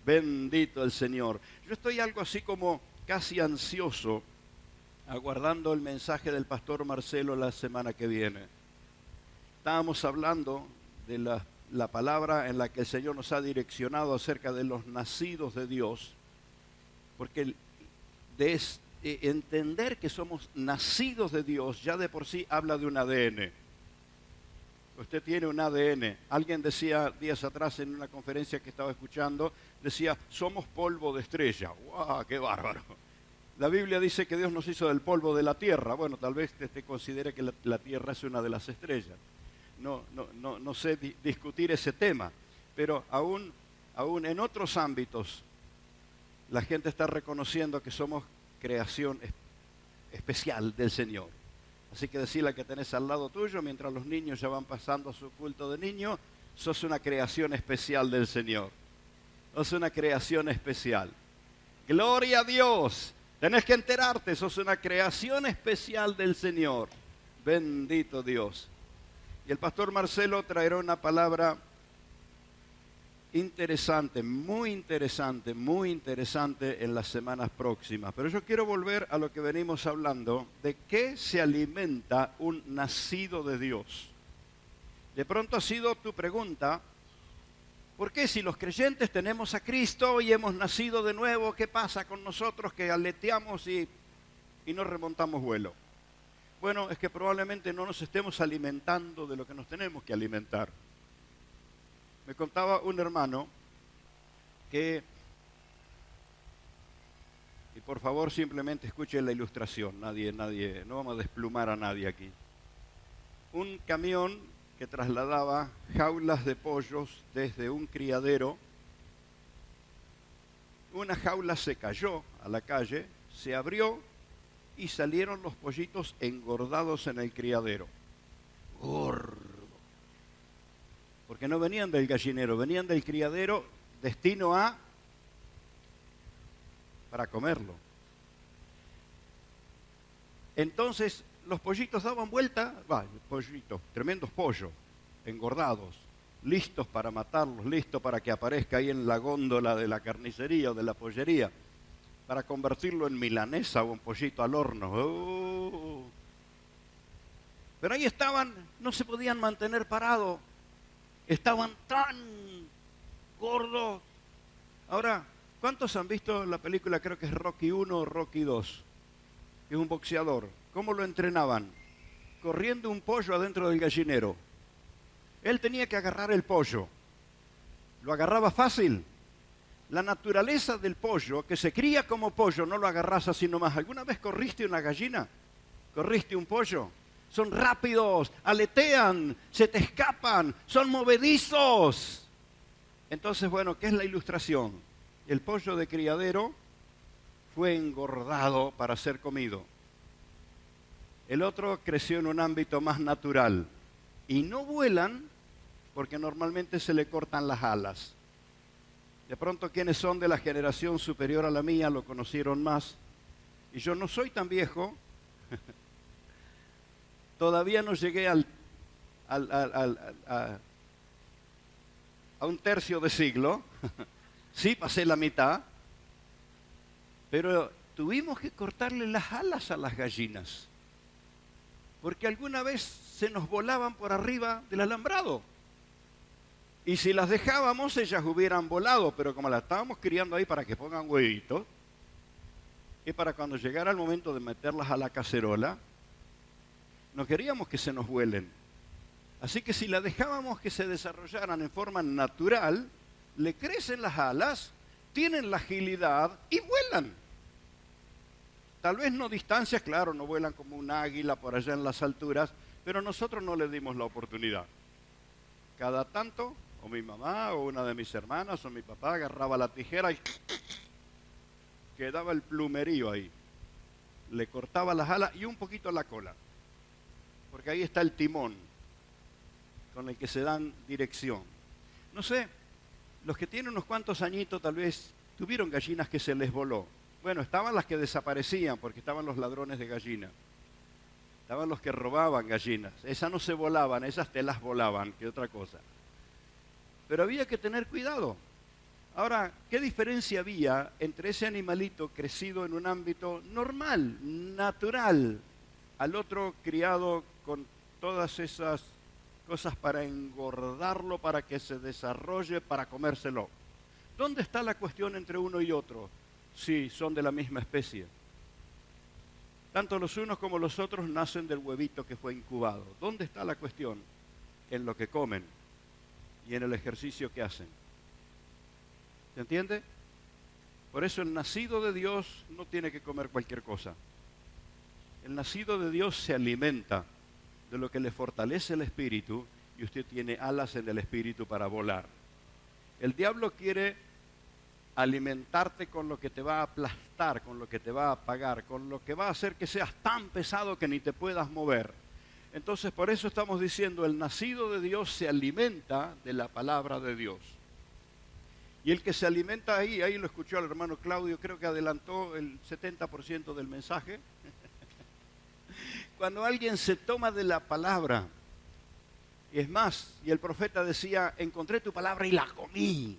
Bendito el Señor. Yo estoy algo así como casi ansioso, aguardando el mensaje del pastor Marcelo la semana que viene. Estábamos hablando de la palabra en la que el Señor nos ha direccionado acerca de los nacidos de Dios, porque entender que somos nacidos de Dios ya de por sí habla de un ADN. Usted tiene un ADN. Alguien decía días atrás en una conferencia que estaba escuchando, decía, somos polvo de estrella. ¡Guau, qué bárbaro! La Biblia dice que Dios nos hizo del polvo de la tierra. Bueno, tal vez usted considere que la tierra es una de las estrellas. No sé discutir ese tema, pero aún en otros ámbitos la gente está reconociendo que somos creación especial del Señor. Así que decirle que tenés al lado tuyo, mientras los niños ya van pasando a su culto de niño, sos una creación especial del Señor. Sos una creación especial. Gloria a Dios. Tenés que enterarte, sos una creación especial del Señor. Bendito Dios. Y el pastor Marcelo traerá una palabra interesante en las semanas próximas. Pero yo quiero volver a lo que venimos hablando, de qué se alimenta un nacido de Dios. De pronto ha sido tu pregunta, ¿por qué si los creyentes tenemos a Cristo y hemos nacido de nuevo, qué pasa con nosotros que aleteamos y no remontamos vuelo? Bueno, es que probablemente no nos estemos alimentando de lo que nos tenemos que alimentar. Me contaba un hermano que, y por favor simplemente escuchen la ilustración, nadie, no vamos a desplumar a nadie aquí. Un camión que trasladaba jaulas de pollos desde un criadero, una jaula se cayó a la calle, se abrió y salieron los pollitos engordados en el criadero. Gordo. Porque no venían del gallinero, venían del criadero, destino para comerlo. Entonces los pollitos daban vuelta, pollitos, tremendos pollos, engordados, listos para matarlos, listos para que aparezca ahí en la góndola de la carnicería o de la pollería, para convertirlo en milanesa o en pollito al horno. Pero ahí estaban, no se podían mantener parados. Estaban tan gordos. Ahora, ¿cuántos han visto la película, creo que es Rocky 1 o Rocky 2? Es un boxeador. ¿Cómo lo entrenaban? Corriendo un pollo adentro del gallinero. Él tenía que agarrar el pollo. ¿Lo agarraba fácil? La naturaleza del pollo, que se cría como pollo, no lo agarrás así nomás. ¿Alguna vez corriste una gallina? ¿Corriste un pollo? Son rápidos, aletean, se te escapan, son movedizos. Entonces, bueno, ¿qué es la ilustración? El pollo de criadero fue engordado para ser comido. El otro creció en un ámbito más natural. Y no vuelan porque normalmente se le cortan las alas. De pronto, quienes son de la generación superior a la mía lo conocieron más. Y yo no soy tan viejo. Todavía no llegué a un tercio de siglo. Sí, pasé la mitad. Pero tuvimos que cortarle las alas a las gallinas. Porque alguna vez se nos volaban por arriba del alambrado. Y si las dejábamos, ellas hubieran volado. Pero como las estábamos criando ahí para que pongan huevitos, y para cuando llegara el momento de meterlas a la cacerola, no queríamos que se nos vuelen. Así que si la dejábamos que se desarrollaran en forma natural, le crecen las alas, tienen la agilidad y vuelan. Tal vez no distancias, claro, no vuelan como un águila por allá en las alturas, pero nosotros no le dimos la oportunidad. Cada tanto, o mi mamá, o una de mis hermanas, o mi papá agarraba la tijera y quedaba el plumerío ahí. Le cortaba las alas y un poquito la cola. Porque ahí está el timón con el que se dan dirección. No sé, los que tienen unos cuantos añitos tal vez tuvieron gallinas que se les voló. Bueno, estaban las que desaparecían porque estaban los ladrones de gallinas. Estaban los que robaban gallinas. Esas no se volaban, esas te las volaban, que otra cosa. Pero había que tener cuidado. Ahora, ¿qué diferencia había entre ese animalito crecido en un ámbito normal, natural, al otro criado con todas esas cosas para engordarlo, para que se desarrolle, para comérselo? ¿Dónde está la cuestión entre uno y otro? Si son de la misma especie. Tanto los unos como los otros nacen del huevito que fue incubado. ¿Dónde está la cuestión? En lo que comen y en el ejercicio que hacen. ¿Se entiende? Por eso el nacido de Dios no tiene que comer cualquier cosa. El nacido de Dios se alimenta de lo que le fortalece el espíritu y usted tiene alas en el espíritu para volar. El diablo quiere alimentarte con lo que te va a aplastar, con lo que te va a apagar, con lo que va a hacer que seas tan pesado que ni te puedas mover. Entonces, por eso estamos diciendo, el nacido de Dios se alimenta de la palabra de Dios. Y el que se alimenta ahí lo escuchó al hermano Claudio, creo que adelantó el 70% del mensaje. Cuando alguien se toma de la palabra, y es más, y el profeta decía, encontré tu palabra y la comí.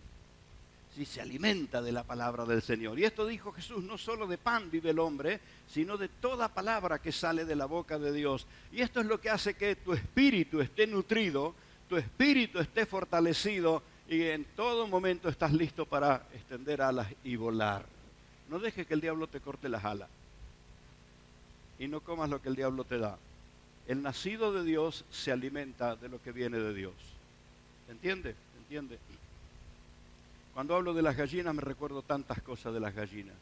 Si se alimenta de la palabra del Señor. Y esto dijo Jesús, no solo de pan vive el hombre, sino de toda palabra que sale de la boca de Dios. Y esto es lo que hace que tu espíritu esté nutrido, tu espíritu esté fortalecido y en todo momento estás listo para extender alas y volar. No dejes que el diablo te corte las alas y no comas lo que el diablo te da. El nacido de Dios se alimenta de lo que viene de Dios. ¿Entiende? ¿Entiende? Cuando hablo de las gallinas me recuerdo tantas cosas de las gallinas.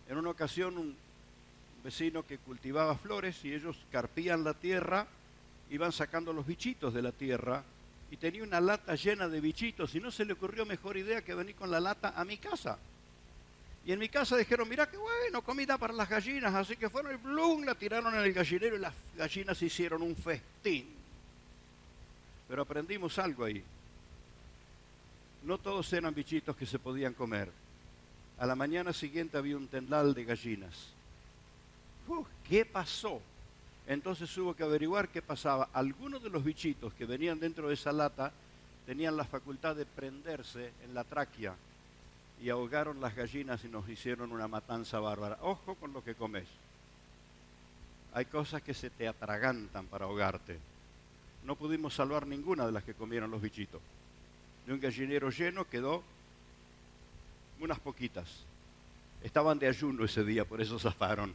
En una ocasión un vecino que cultivaba flores y ellos carpían la tierra, iban sacando los bichitos de la tierra y tenía una lata llena de bichitos y no se le ocurrió mejor idea que venir con la lata a mi casa. Y en mi casa dijeron, mira qué bueno, comida para las gallinas, así que fueron y ¡blum!, la tiraron en el gallinero y las gallinas hicieron un festín. Pero aprendimos algo ahí. No todos eran bichitos que se podían comer. A la mañana siguiente había un tendal de gallinas. ¿Qué pasó? Entonces hubo que averiguar qué pasaba. Algunos de los bichitos que venían dentro de esa lata tenían la facultad de prenderse en la tráquea y ahogaron las gallinas y nos hicieron una matanza bárbara. Ojo con lo que comes. Hay cosas que se te atragantan para ahogarte. No pudimos salvar ninguna de las que comieron los bichitos. De un gallinero lleno quedó unas poquitas. Estaban de ayuno ese día, por eso zafaron.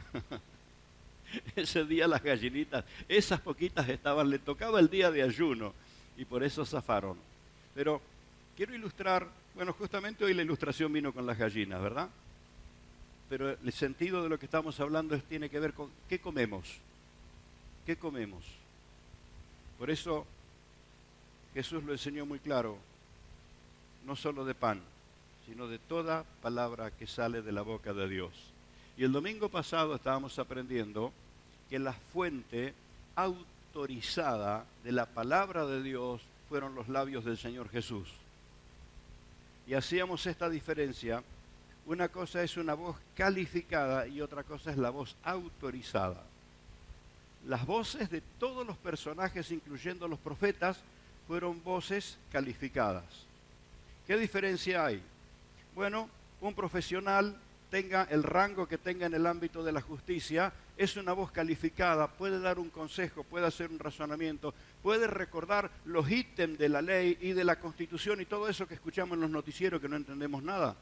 Ese día las gallinitas, esas poquitas estaban, le tocaba el día de ayuno y por eso zafaron. Pero quiero ilustrar, bueno, justamente hoy la ilustración vino con las gallinas, ¿verdad? Pero el sentido de lo que estamos hablando tiene que ver con qué comemos. ¿Qué comemos? Por eso Jesús lo enseñó muy claro. No solo de pan, sino de toda palabra que sale de la boca de Dios. Y el domingo pasado estábamos aprendiendo que la fuente autorizada de la palabra de Dios fueron los labios del Señor Jesús. Y hacíamos esta diferencia. Una cosa es una voz calificada y otra cosa es la voz autorizada. Las voces de todos los personajes, incluyendo los profetas, fueron voces calificadas. ¿Qué diferencia hay? Bueno, un profesional, tenga el rango que tenga en el ámbito de la justicia, es una voz calificada, puede dar un consejo, puede hacer un razonamiento, puede recordar los ítems de la ley y de la Constitución y todo eso que escuchamos en los noticieros que no entendemos nada,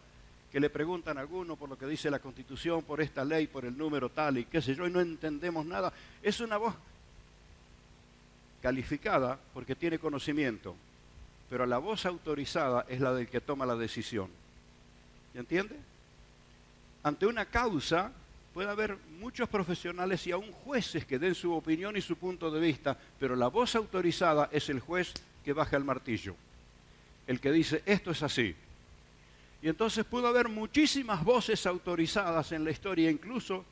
que le preguntan a alguno por lo que dice la Constitución, por esta ley, por el número tal y qué sé yo, y no entendemos nada. Es una voz calificada porque tiene conocimiento. Pero la voz autorizada es la del que toma la decisión. ¿Entiende? Ante una causa puede haber muchos profesionales y aún jueces que den su opinión y su punto de vista, pero la voz autorizada es el juez que baja el martillo, el que dice, esto es así. Y entonces pudo haber muchísimas voces autorizadas en la historia, incluso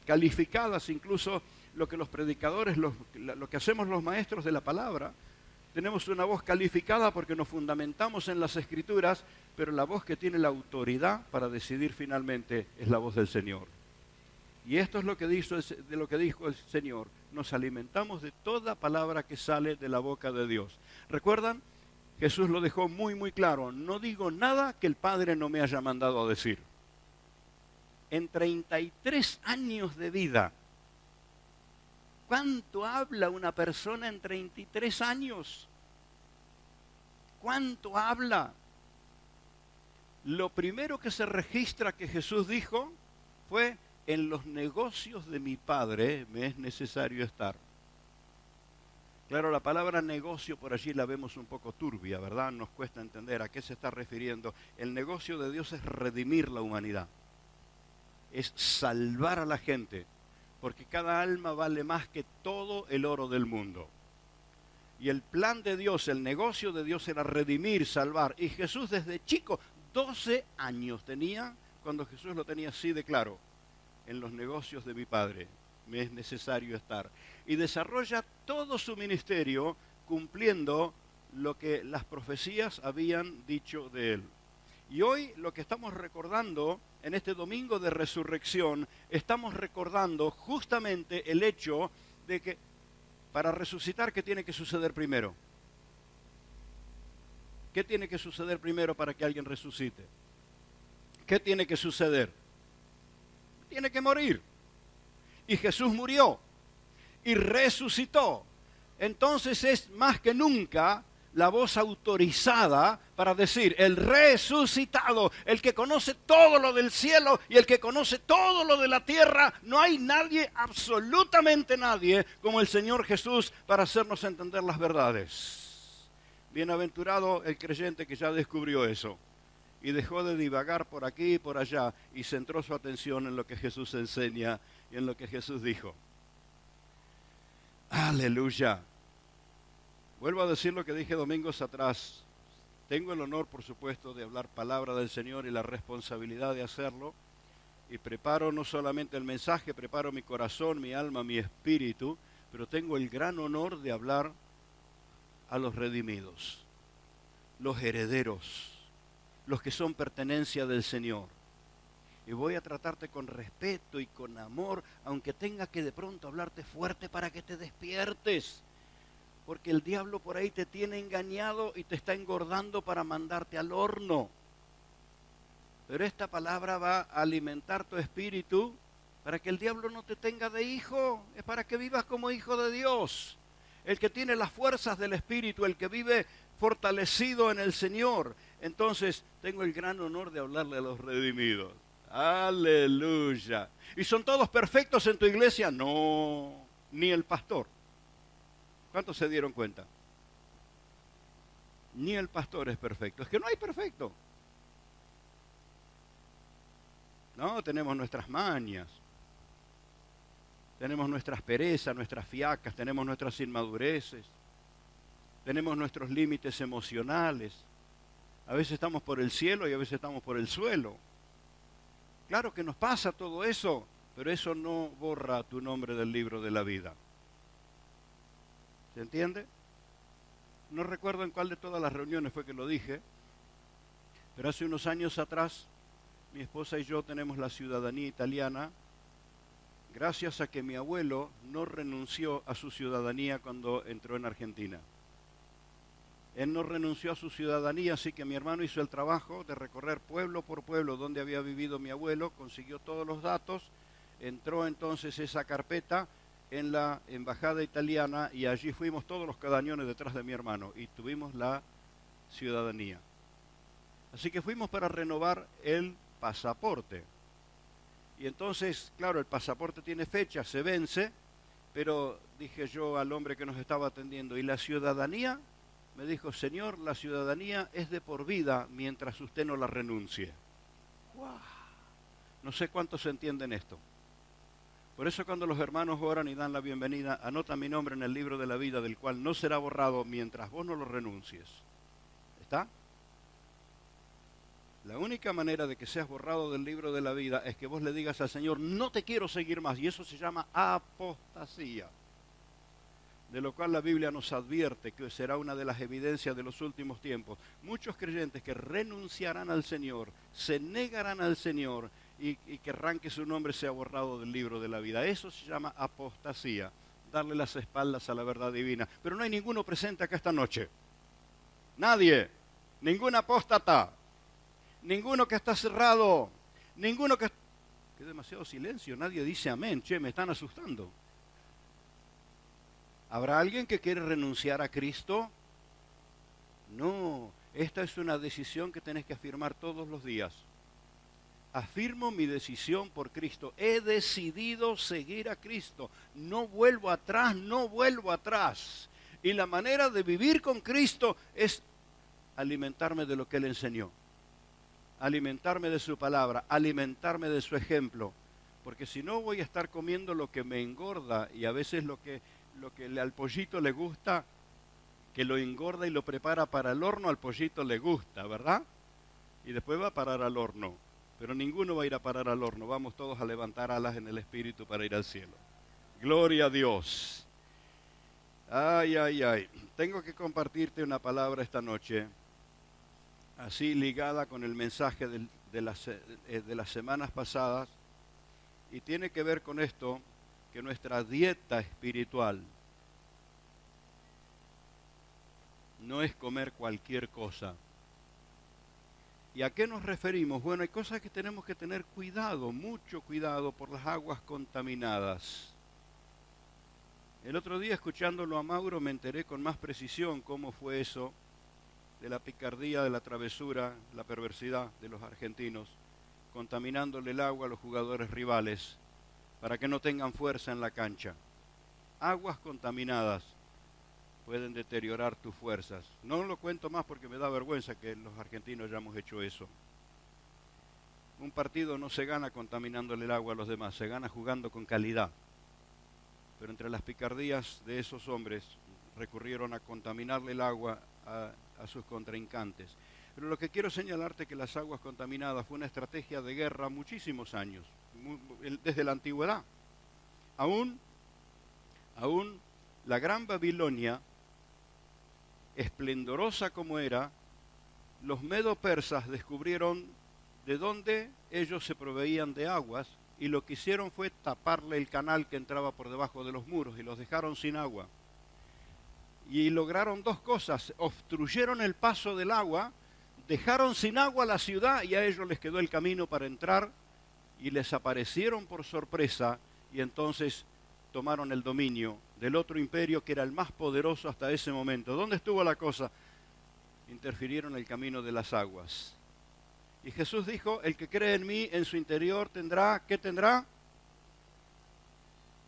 calificadas, incluso lo que los predicadores, lo que hacemos los maestros de la palabra. Tenemos una voz calificada porque nos fundamentamos en las Escrituras, pero la voz que tiene la autoridad para decidir finalmente es la voz del Señor. Y esto es lo que dijo el Señor. Nos alimentamos de toda palabra que sale de la boca de Dios. ¿Recuerdan? Jesús lo dejó muy, muy claro. No digo nada que el Padre no me haya mandado a decir. En 33 años de vida, ¿cuánto habla una persona en 33 años? ¿Cuánto habla? Lo primero que se registra que Jesús dijo fue: en los negocios de mi Padre me es necesario estar. Claro, la palabra negocio por allí la vemos un poco turbia, ¿verdad? Nos cuesta entender a qué se está refiriendo. El negocio de Dios es redimir la humanidad, es salvar a la gente, porque cada alma vale más que todo el oro del mundo. Y el plan de Dios, el negocio de Dios era redimir, salvar. Y Jesús desde chico, 12 años tenía, cuando Jesús lo tenía así de claro: en los negocios de mi Padre me es necesario estar. Y desarrolla todo su ministerio cumpliendo lo que las profecías habían dicho de él. Y hoy lo que estamos recordando en este domingo de resurrección, estamos recordando justamente el hecho de que para resucitar, ¿qué tiene que suceder primero? ¿Qué tiene que suceder primero para que alguien resucite? ¿Qué tiene que suceder? Tiene que morir. Y Jesús murió y resucitó. Entonces es más que nunca la voz autorizada para decir: el resucitado, el que conoce todo lo del cielo y el que conoce todo lo de la tierra. No hay nadie, absolutamente nadie, como el Señor Jesús para hacernos entender las verdades. Bienaventurado el creyente que ya descubrió eso y dejó de divagar por aquí y por allá y centró su atención en lo que Jesús enseña y en lo que Jesús dijo. Aleluya. Vuelvo a decir lo que dije domingos atrás. Tengo el honor, por supuesto, de hablar palabra del Señor y la responsabilidad de hacerlo. Y preparo no solamente el mensaje, preparo mi corazón, mi alma, mi espíritu, pero tengo el gran honor de hablar a los redimidos, los herederos, los que son pertenencia del Señor. Y voy a tratarte con respeto y con amor, aunque tenga que de pronto hablarte fuerte para que te despiertes. Porque el diablo por ahí te tiene engañado y te está engordando para mandarte al horno. Pero esta palabra va a alimentar tu espíritu para que el diablo no te tenga de hijo. Es para que vivas como hijo de Dios. El que tiene las fuerzas del espíritu, el que vive fortalecido en el Señor. Entonces tengo el gran honor de hablarle a los redimidos. Aleluya. ¿Y son todos perfectos en tu iglesia? No, ni el pastor. ¿Cuántos se dieron cuenta? Ni el pastor es perfecto. Es que no hay perfecto. No, tenemos nuestras mañas. Tenemos nuestras perezas, nuestras fiacas, tenemos nuestras inmadureces. Tenemos nuestros límites emocionales. A veces estamos por el cielo y a veces estamos por el suelo. Claro que nos pasa todo eso, pero eso no borra tu nombre del libro de la vida. ¿Se entiende? No recuerdo en cuál de todas las reuniones fue que lo dije, pero hace unos años atrás, mi esposa y yo tenemos la ciudadanía italiana, gracias a que mi abuelo no renunció a su ciudadanía cuando entró en Argentina. Él no renunció a su ciudadanía, así que mi hermano hizo el trabajo de recorrer pueblo por pueblo donde había vivido mi abuelo, consiguió todos los datos, entró entonces esa carpeta en la embajada italiana y allí fuimos todos los cadañones detrás de mi hermano y tuvimos la ciudadanía. Así que fuimos para renovar el pasaporte. Y entonces, claro, el pasaporte tiene fecha, se vence, pero dije yo al hombre que nos estaba atendiendo: ¿y la ciudadanía? Me dijo: señor, la ciudadanía es de por vida mientras usted no la renuncie. ¡Wow! No sé cuántos entienden esto. Por eso cuando los hermanos oran y dan la bienvenida, anotan mi nombre en el libro de la vida, del cual no será borrado mientras vos no lo renuncies. ¿Está? La única manera de que seas borrado del libro de la vida es que vos le digas al Señor: no te quiero seguir más. Y eso se llama apostasía. De lo cual la Biblia nos advierte que será una de las evidencias de los últimos tiempos. Muchos creyentes que renunciarán al Señor, se negarán al Señor y querrán que su nombre sea borrado del libro de la vida. Eso se llama apostasía, darle las espaldas a la verdad divina. Pero no hay ninguno presente acá esta noche. Nadie. Ningún apóstata. Ninguno que está cerrado. Ninguno que... Que demasiado silencio. Nadie dice amén. Che, me están asustando. ¿Habrá alguien que quiere renunciar a Cristo? No. Esta es una decisión que tenés que afirmar todos los días. Afirmo mi decisión por Cristo. He decidido seguir a Cristo. No vuelvo atrás, no vuelvo atrás. Y la manera de vivir con Cristo es alimentarme de lo que Él enseñó. Alimentarme de su palabra, alimentarme de su ejemplo. Porque si no voy a estar comiendo lo que me engorda y a veces lo que al pollito le gusta, que lo engorda y lo prepara para el horno, al pollito le gusta, ¿verdad? Y después va a parar al horno. Pero ninguno va a ir a parar al horno. Vamos todos a levantar alas en el Espíritu para ir al cielo. Gloria a Dios. Ay, ay, ay. Tengo que compartirte una palabra esta noche, así ligada con el mensaje de las semanas pasadas, y tiene que ver con esto, que nuestra dieta espiritual no es comer cualquier cosa. ¿Y a qué nos referimos? Bueno, hay cosas que tenemos que tener cuidado, mucho cuidado por las aguas contaminadas. El otro día, escuchándolo a Mauro, me enteré con más precisión cómo fue eso de la picardía, de la travesura, la perversidad de los argentinos, contaminándole el agua a los jugadores rivales para que no tengan fuerza en la cancha. Aguas contaminadas pueden deteriorar tus fuerzas. No lo cuento más porque me da vergüenza que los argentinos hayamos hecho eso. Un partido no se gana contaminando el agua a los demás, se gana jugando con calidad. Pero entre las picardías de esos hombres recurrieron a contaminarle el agua a sus contrincantes. Pero lo que quiero señalarte es que las aguas contaminadas fue una estrategia de guerra muchísimos años, desde la antigüedad. Aún la gran Babilonia, esplendorosa como era, los medo-persas descubrieron de dónde ellos se proveían de aguas y lo que hicieron fue taparle el canal que entraba por debajo de los muros y los dejaron sin agua. Y lograron dos cosas: obstruyeron el paso del agua, dejaron sin agua la ciudad y a ellos les quedó el camino para entrar y les aparecieron por sorpresa y entonces tomaron el dominio del otro imperio que era el más poderoso hasta ese momento. ¿Dónde estuvo la cosa? Interfirieron el camino de las aguas. Y Jesús dijo, el que cree en mí, en su interior tendrá, ¿qué tendrá?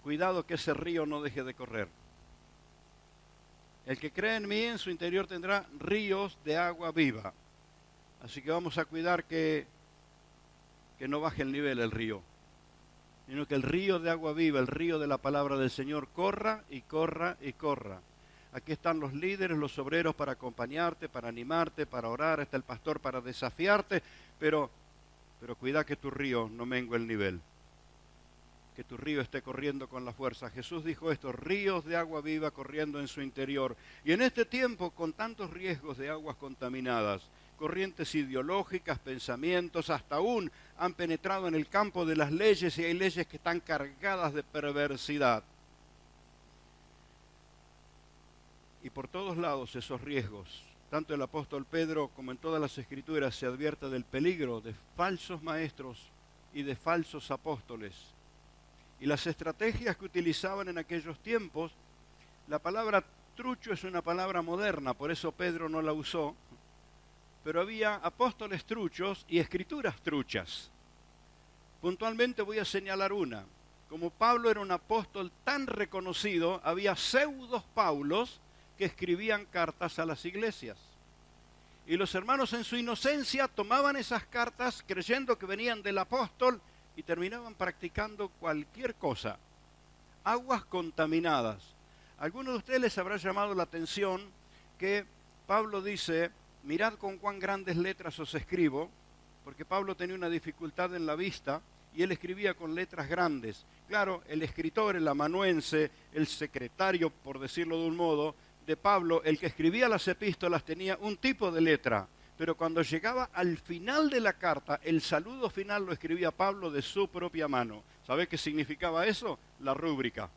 Cuidado que ese río no deje de correr. El que cree en mí, en su interior tendrá ríos de agua viva. Así que vamos a cuidar que no baje el nivel el río, sino que el río de agua viva, el río de la palabra del Señor, corra y corra y corra. Aquí están los líderes, los obreros para acompañarte, para animarte, para orar. Está el pastor para desafiarte, pero cuida que tu río no mengue el nivel, que tu río esté corriendo con la fuerza. Jesús dijo esto, ríos de agua viva corriendo en su interior. Y en este tiempo, con tantos riesgos de aguas contaminadas, corrientes ideológicas, pensamientos, hasta aún han penetrado en el campo de las leyes y hay leyes que están cargadas de perversidad. Y por todos lados esos riesgos, tanto el apóstol Pedro como en todas las escrituras se advierte del peligro de falsos maestros y de falsos apóstoles. Y las estrategias que utilizaban en aquellos tiempos, la palabra trucho es una palabra moderna, por eso Pedro no la usó, pero había apóstoles truchos y escrituras truchas. Puntualmente voy a señalar una. Como Pablo era un apóstol tan reconocido, había pseudos Paulos que escribían cartas a las iglesias. Y los hermanos en su inocencia tomaban esas cartas creyendo que venían del apóstol y terminaban practicando cualquier cosa. Aguas contaminadas. A algunos de ustedes les habrá llamado la atención que Pablo dice, mirad con cuán grandes letras os escribo, porque Pablo tenía una dificultad en la vista y él escribía con letras grandes. Claro, el escritor, el amanuense, el secretario, por decirlo de un modo, de Pablo, el que escribía las epístolas tenía un tipo de letra, pero cuando llegaba al final de la carta, el saludo final lo escribía Pablo de su propia mano. ¿Sabe qué significaba eso? La rúbrica.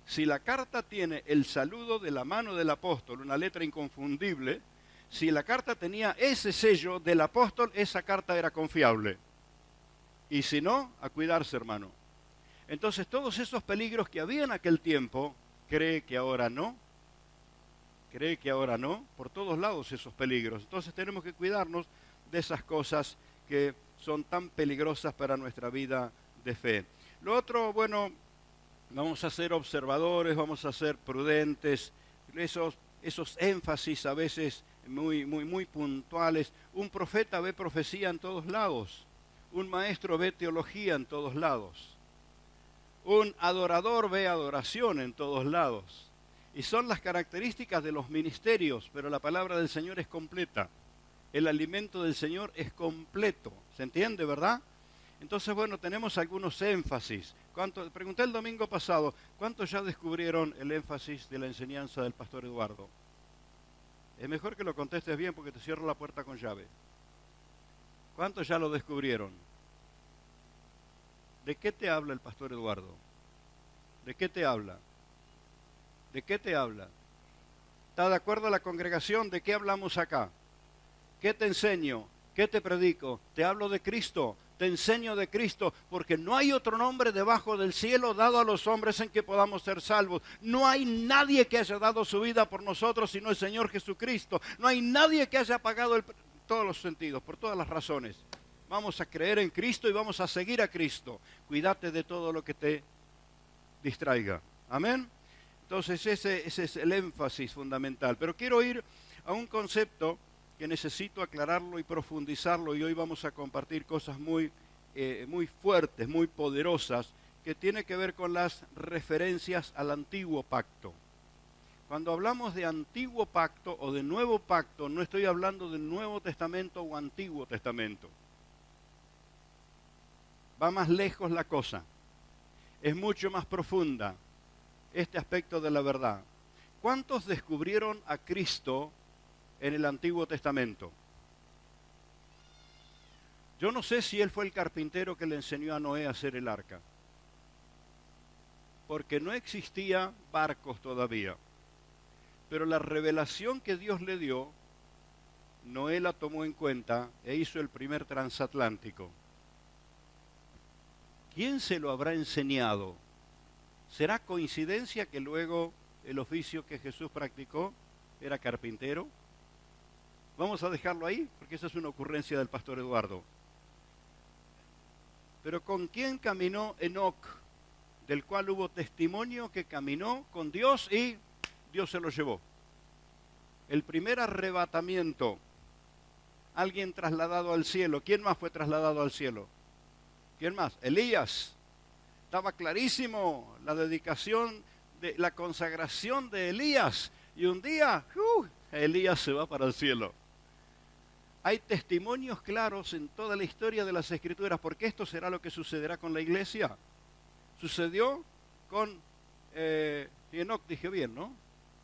Si la carta tiene el saludo de la mano del apóstol, una letra inconfundible, Si la carta tenía ese sello del apóstol, esa carta era confiable. Y si no, a cuidarse, hermano. Entonces, todos esos peligros que había en aquel tiempo, ¿cree que ahora no? ¿Cree que ahora no? Por todos lados esos peligros. Entonces tenemos que cuidarnos de esas cosas que son tan peligrosas para nuestra vida de fe. Lo otro, bueno, vamos a ser observadores, vamos a ser prudentes. Esos énfasis a veces muy puntuales. Un profeta ve profecía en todos lados. Un maestro ve teología en todos lados. Un adorador ve adoración en todos lados. Y son las características de los ministerios, pero la palabra del Señor es completa. El alimento del Señor es completo. ¿Se entiende, verdad? Entonces, bueno, tenemos algunos énfasis. Pregunté el domingo pasado, ¿cuántos ya descubrieron el énfasis de la enseñanza del pastor Eduardo? Es mejor que lo contestes bien porque te cierro la puerta con llave. ¿Cuántos ya lo descubrieron? ¿De qué te habla el pastor Eduardo? ¿De qué te habla? ¿De qué te habla? ¿Está de acuerdo a la congregación? ¿De qué hablamos acá? ¿Qué te enseño? ¿Qué te predico? Te hablo de Cristo, te enseño de Cristo, porque no hay otro nombre debajo del cielo dado a los hombres en que podamos ser salvos. No hay nadie que haya dado su vida por nosotros sino el Señor Jesucristo. No hay nadie que haya pagado todos los sentidos, por todas las razones. Vamos a creer en Cristo y vamos a seguir a Cristo. Cuídate de todo lo que te distraiga. Amén. Entonces ese es el énfasis fundamental. Pero quiero ir a un concepto que necesito aclararlo y profundizarlo, y hoy vamos a compartir cosas muy fuertes, muy poderosas, que tiene que ver con las referencias al antiguo pacto. Cuando hablamos de antiguo pacto o de nuevo pacto, no estoy hablando del Nuevo Testamento o Antiguo Testamento. Va más lejos la cosa. Es mucho más profunda este aspecto de la verdad. ¿Cuántos descubrieron a Cristo en el Antiguo Testamento? Yo no sé si él fue el carpintero que le enseñó a Noé a hacer el arca, porque no existía barcos todavía. Pero la revelación que Dios le dio, Noé la tomó en cuenta e hizo el primer transatlántico. ¿Quién se lo habrá enseñado? ¿Será coincidencia que luego el oficio que Jesús practicó era carpintero? Vamos a dejarlo ahí, porque esa es una ocurrencia del pastor Eduardo. Pero ¿con quién caminó Enoc? Del cual hubo testimonio que caminó con Dios y Dios se lo llevó. El primer arrebatamiento, alguien trasladado al cielo. ¿Quién más fue trasladado al cielo? ¿Quién más? Elías. Estaba clarísimo la dedicación, la consagración de Elías. Y un día, Elías se va para el cielo. Hay testimonios claros en toda la historia de las Escrituras, porque esto será lo que sucederá con la iglesia. Sucedió con Enoc, dije bien, ¿no?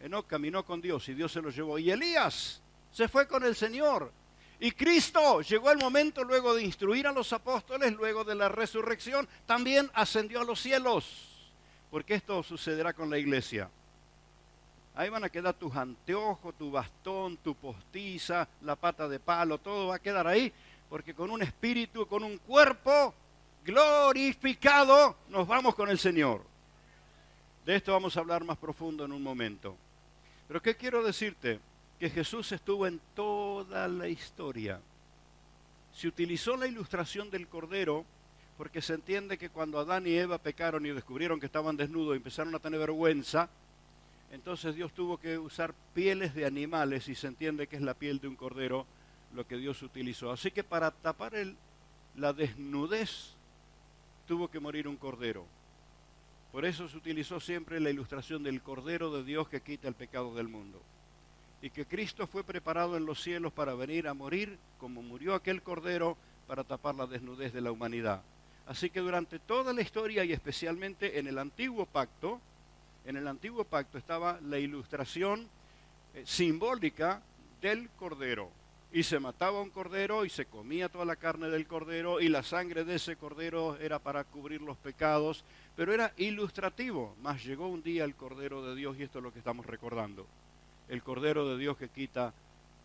Enoc caminó con Dios y Dios se lo llevó. Y Elías se fue con el Señor. Y Cristo llegó el momento luego de instruir a los apóstoles, luego de la resurrección, también ascendió a los cielos. Porque esto sucederá con la iglesia. Ahí van a quedar tus anteojos, tu bastón, tu postiza, la pata de palo, todo va a quedar ahí. Porque con un espíritu, con un cuerpo glorificado, nos vamos con el Señor. De esto vamos a hablar más profundo en un momento. Pero ¿qué quiero decirte? Que Jesús estuvo en toda la historia. Se utilizó la ilustración del Cordero porque se entiende que cuando Adán y Eva pecaron y descubrieron que estaban desnudos y empezaron a tener vergüenza, entonces Dios tuvo que usar pieles de animales y se entiende que es la piel de un cordero lo que Dios utilizó. Así que para tapar la desnudez tuvo que morir un cordero. Por eso se utilizó siempre la ilustración del Cordero de Dios que quita el pecado del mundo. Y que Cristo fue preparado en los cielos para venir a morir como murió aquel Cordero para tapar la desnudez de la humanidad. Así que durante toda la historia y especialmente en el Antiguo Pacto estaba la ilustración simbólica del Cordero. Y se mataba un cordero y se comía toda la carne del cordero y la sangre de ese cordero era para cubrir los pecados, pero era ilustrativo. Mas llegó un día el Cordero de Dios y esto es lo que estamos recordando. El Cordero de Dios que quita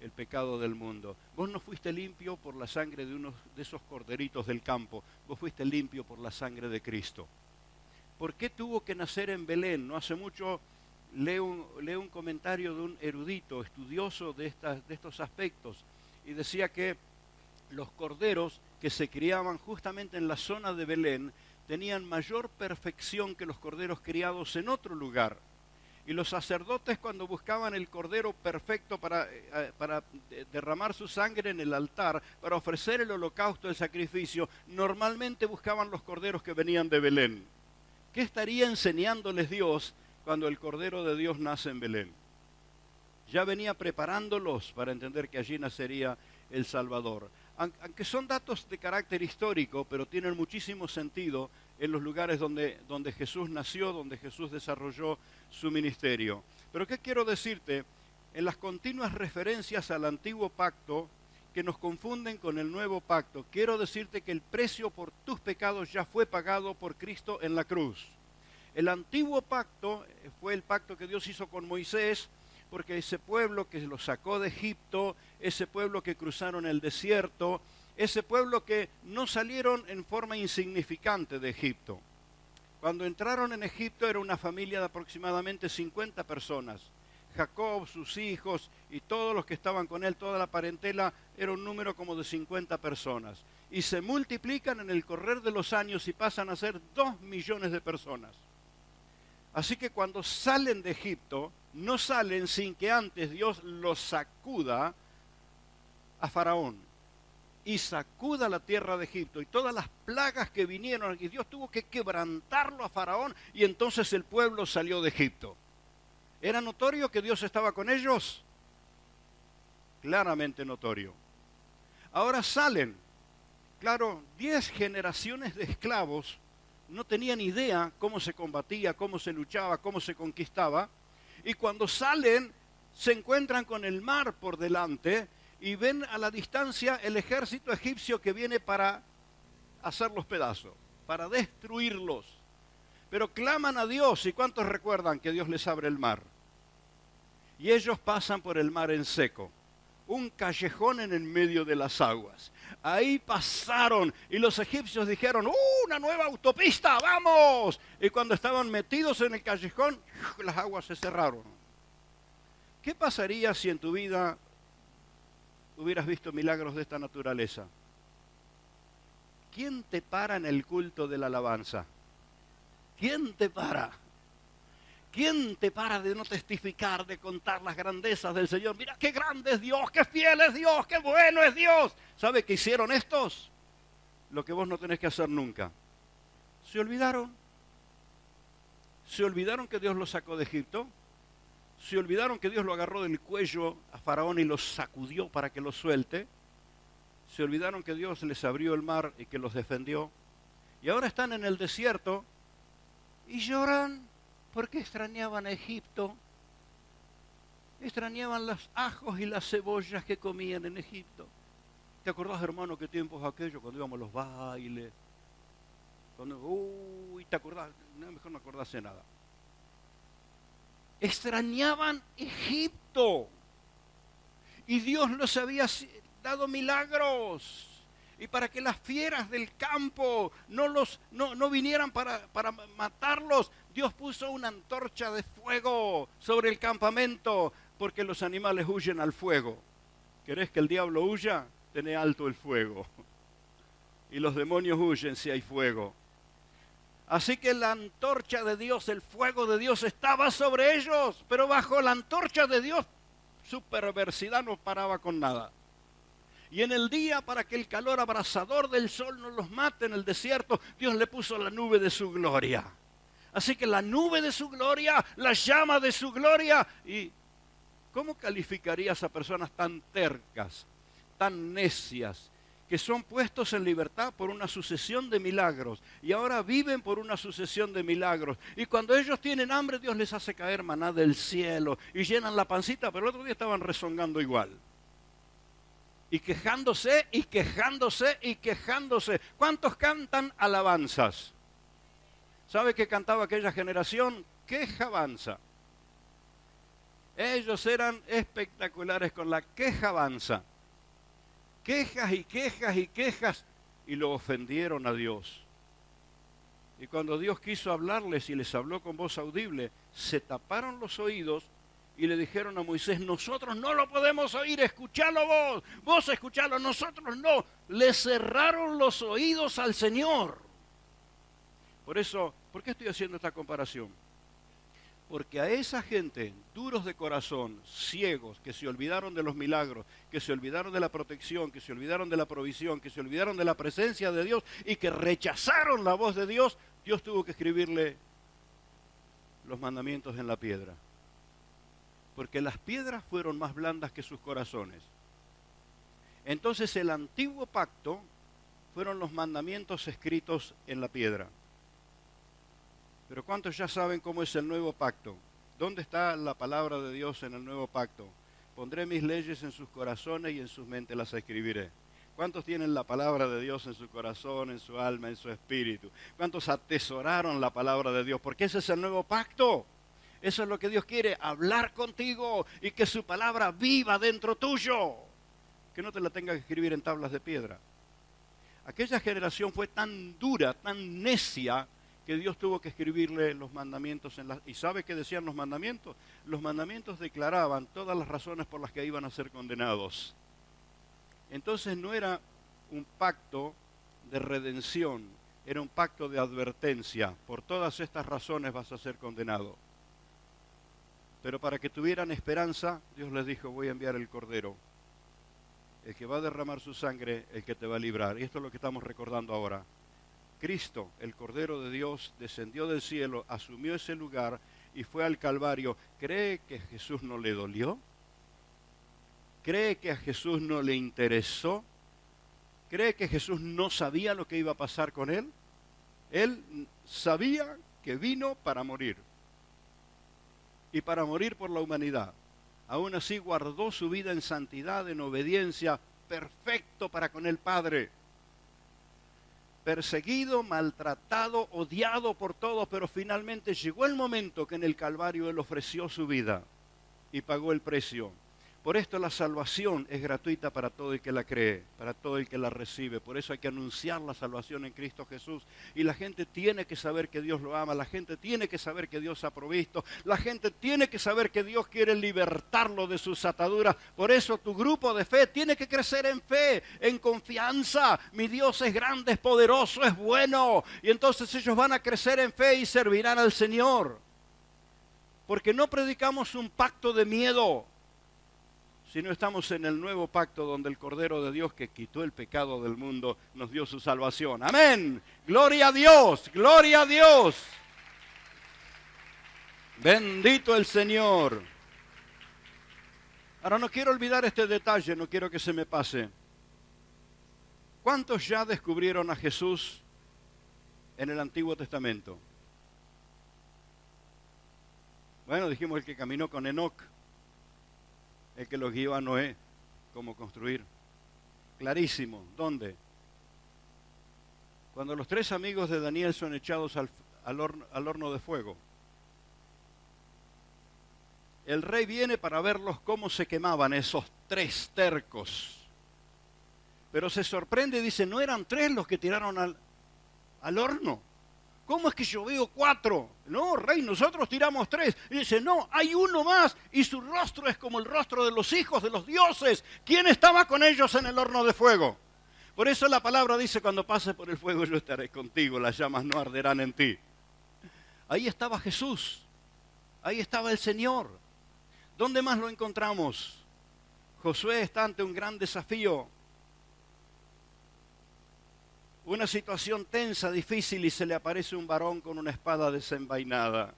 el pecado del mundo. Vos no fuiste limpio por la sangre de uno de esos corderitos del campo, vos fuiste limpio por la sangre de Cristo. ¿Por qué tuvo que nacer en Belén? No hace mucho leo un comentario de un erudito, estudioso de estos aspectos, y decía que los corderos que se criaban justamente en la zona de Belén tenían mayor perfección que los corderos criados en otro lugar. Y los sacerdotes, cuando buscaban el cordero perfecto para derramar su sangre en el altar, para ofrecer el holocausto, el sacrificio, normalmente buscaban los corderos que venían de Belén. ¿Qué estaría enseñándoles Dios cuando el Cordero de Dios nace en Belén? Ya venía preparándolos para entender que allí nacería el Salvador. Aunque son datos de carácter histórico, pero tienen muchísimo sentido en los lugares donde Jesús nació, donde Jesús desarrolló su ministerio. Pero ¿qué quiero decirte? En las continuas referencias al antiguo pacto que nos confunden con el nuevo pacto, quiero decirte que el precio por tus pecados ya fue pagado por Cristo en la cruz. El antiguo pacto fue el pacto que Dios hizo con Moisés, porque ese pueblo que lo sacó de Egipto, ese pueblo que cruzaron el desierto, ese pueblo que no salieron en forma insignificante de Egipto. Cuando entraron en Egipto era una familia de aproximadamente 50 personas. Jacob, sus hijos y todos los que estaban con él, toda la parentela, era un número como de 50 personas. Y se multiplican en el correr de los años y pasan a ser 2 millones de personas. Así que cuando salen de Egipto, no salen sin que antes Dios los sacuda a Faraón y sacuda la tierra de Egipto y todas las plagas que vinieron, y Dios tuvo que quebrantarlo a Faraón, y entonces el pueblo salió de Egipto. ¿Era notorio que Dios estaba con ellos? Claramente notorio. Ahora salen. Claro, 10 generaciones de esclavos no tenían idea cómo se combatía, cómo se luchaba, cómo se conquistaba. Y cuando salen, se encuentran con el mar por delante y ven a la distancia el ejército egipcio que viene para hacerlos pedazos, para destruirlos. Pero claman a Dios, ¿y cuántos recuerdan que Dios les abre el mar? Y ellos pasan por el mar en seco, un callejón en el medio de las aguas. Ahí pasaron y los egipcios dijeron, ¡una nueva autopista, vamos! Y cuando estaban metidos en el callejón, las aguas se cerraron. ¿Qué pasaría si en tu vida hubieras visto milagros de esta naturaleza? ¿Quién te para en el culto de la alabanza? ¿Quién te para? ¿Quién te para de no testificar, de contar las grandezas del Señor? Mira qué grande es Dios, qué fiel es Dios, qué bueno es Dios. ¿Sabe qué hicieron estos? Lo que vos no tenés que hacer nunca. Se olvidaron. Se olvidaron que Dios los sacó de Egipto. Se olvidaron que Dios lo agarró del cuello a Faraón y los sacudió para que los suelte. Se olvidaron que Dios les abrió el mar y que los defendió. Y ahora están en el desierto y lloran porque extrañaban a Egipto. Extrañaban los ajos y las cebollas que comían en Egipto. ¿Te acordás, hermano, qué tiempos aquellos cuando íbamos a los bailes? ¿Te acordás? No, mejor no acordarse nada. Extrañaban Egipto. Y Dios los había dado milagros. Y para que las fieras del campo no vinieran para matarlos, Dios puso una antorcha de fuego sobre el campamento, porque los animales huyen al fuego. ¿Querés que el diablo huya? Tené alto el fuego. Y los demonios huyen si hay fuego. Así que la antorcha de Dios, el fuego de Dios estaba sobre ellos, pero bajo la antorcha de Dios su perversidad no paraba con nada. Y en el día, para que el calor abrasador del sol no los mate en el desierto, Dios le puso la nube de su gloria. Así que la nube de su gloria, la llama de su gloria. ¿Y cómo calificarías a personas tan tercas, tan necias, que son puestos en libertad por una sucesión de milagros y ahora viven por una sucesión de milagros? Y cuando ellos tienen hambre, Dios les hace caer maná del cielo y llenan la pancita, pero el otro día estaban rezongando igual. Y quejándose, y quejándose, y quejándose. ¿Cuántos cantan alabanzas? ¿Sabe qué cantaba aquella generación? Quejabanza. Ellos eran espectaculares con la quejabanza. Quejas y quejas y quejas, y lo ofendieron a Dios. Y cuando Dios quiso hablarles y les habló con voz audible, se taparon los oídos y le dijeron a Moisés: nosotros no lo podemos oír, escuchalo vos, vos escuchalo, nosotros no. Le cerraron los oídos al Señor. Por eso, ¿por qué estoy haciendo esta comparación? Porque a esa gente, duros de corazón, ciegos, que se olvidaron de los milagros, que se olvidaron de la protección, que se olvidaron de la provisión, que se olvidaron de la presencia de Dios y que rechazaron la voz de Dios, Dios tuvo que escribirle los mandamientos en la piedra. Porque las piedras fueron más blandas que sus corazones. Entonces el antiguo pacto fueron los mandamientos escritos en la piedra. Pero ¿cuántos ya saben cómo es el nuevo pacto? ¿Dónde está la palabra de Dios en el nuevo pacto? Pondré mis leyes en sus corazones y en sus mentes las escribiré. ¿Cuántos tienen la palabra de Dios en su corazón, en su alma, en su espíritu? ¿Cuántos atesoraron la palabra de Dios? Porque ese es el nuevo pacto. Eso es lo que Dios quiere, hablar contigo y que su palabra viva dentro tuyo. Que no te la tenga que escribir en tablas de piedra. Aquella generación fue tan dura, tan necia, que Dios tuvo que escribirle los mandamientos en las... ¿Y sabe qué decían los mandamientos? Los mandamientos declaraban todas las razones por las que iban a ser condenados. Entonces no era un pacto de redención, era un pacto de advertencia. Por todas estas razones vas a ser condenado. Pero para que tuvieran esperanza, Dios les dijo: voy a enviar el Cordero, el que va a derramar su sangre, el que te va a librar. Y esto es lo que estamos recordando ahora. Cristo, el Cordero de Dios, descendió del cielo, asumió ese lugar y fue al Calvario. ¿Cree que a Jesús no le dolió? ¿Cree que a Jesús no le interesó? ¿Cree que Jesús no sabía lo que iba a pasar con él? Él sabía que vino para morir. Y para morir por la humanidad. Aún así guardó su vida en santidad, en obediencia, perfecto para con el Padre. Perseguido, maltratado, odiado por todos, pero finalmente llegó el momento que en el Calvario Él ofreció su vida y pagó el precio. Por esto la salvación es gratuita para todo el que la cree, para todo el que la recibe. Por eso hay que anunciar la salvación en Cristo Jesús. Y la gente tiene que saber que Dios lo ama, la gente tiene que saber que Dios ha provisto, la gente tiene que saber que Dios quiere libertarlo de sus ataduras. Por eso tu grupo de fe tiene que crecer en fe, en confianza. Mi Dios es grande, es poderoso, es bueno. Y entonces ellos van a crecer en fe y servirán al Señor. Porque no predicamos un pacto de miedo, si no estamos en el nuevo pacto donde el Cordero de Dios que quitó el pecado del mundo nos dio su salvación. ¡Amén! ¡Gloria a Dios! ¡Gloria a Dios! Bendito el Señor. Ahora no quiero olvidar este detalle, no quiero que se me pase. ¿Cuántos ya descubrieron a Jesús en el Antiguo Testamento? Bueno, dijimos el que caminó con Enoc, el que lo guió a Noé, cómo construir. Clarísimo. ¿Dónde? Cuando los 3 amigos de Daniel son echados al horno de fuego. El rey viene para verlos cómo se quemaban esos 3 tercos. Pero se sorprende y dice: ¿no eran 3 los que tiraron al horno? ¿Cómo es que yo veo 4? No, rey, nosotros tiramos 3. Y dice: no, hay uno más y su rostro es como el rostro de los hijos de los dioses. ¿Quién estaba con ellos en el horno de fuego? Por eso la palabra dice: cuando pases por el fuego yo estaré contigo, las llamas no arderán en ti. Ahí estaba Jesús, ahí estaba el Señor. ¿Dónde más lo encontramos? Josué está ante un gran desafío. Una situación tensa, difícil, y se le aparece un varón con una espada desenvainada.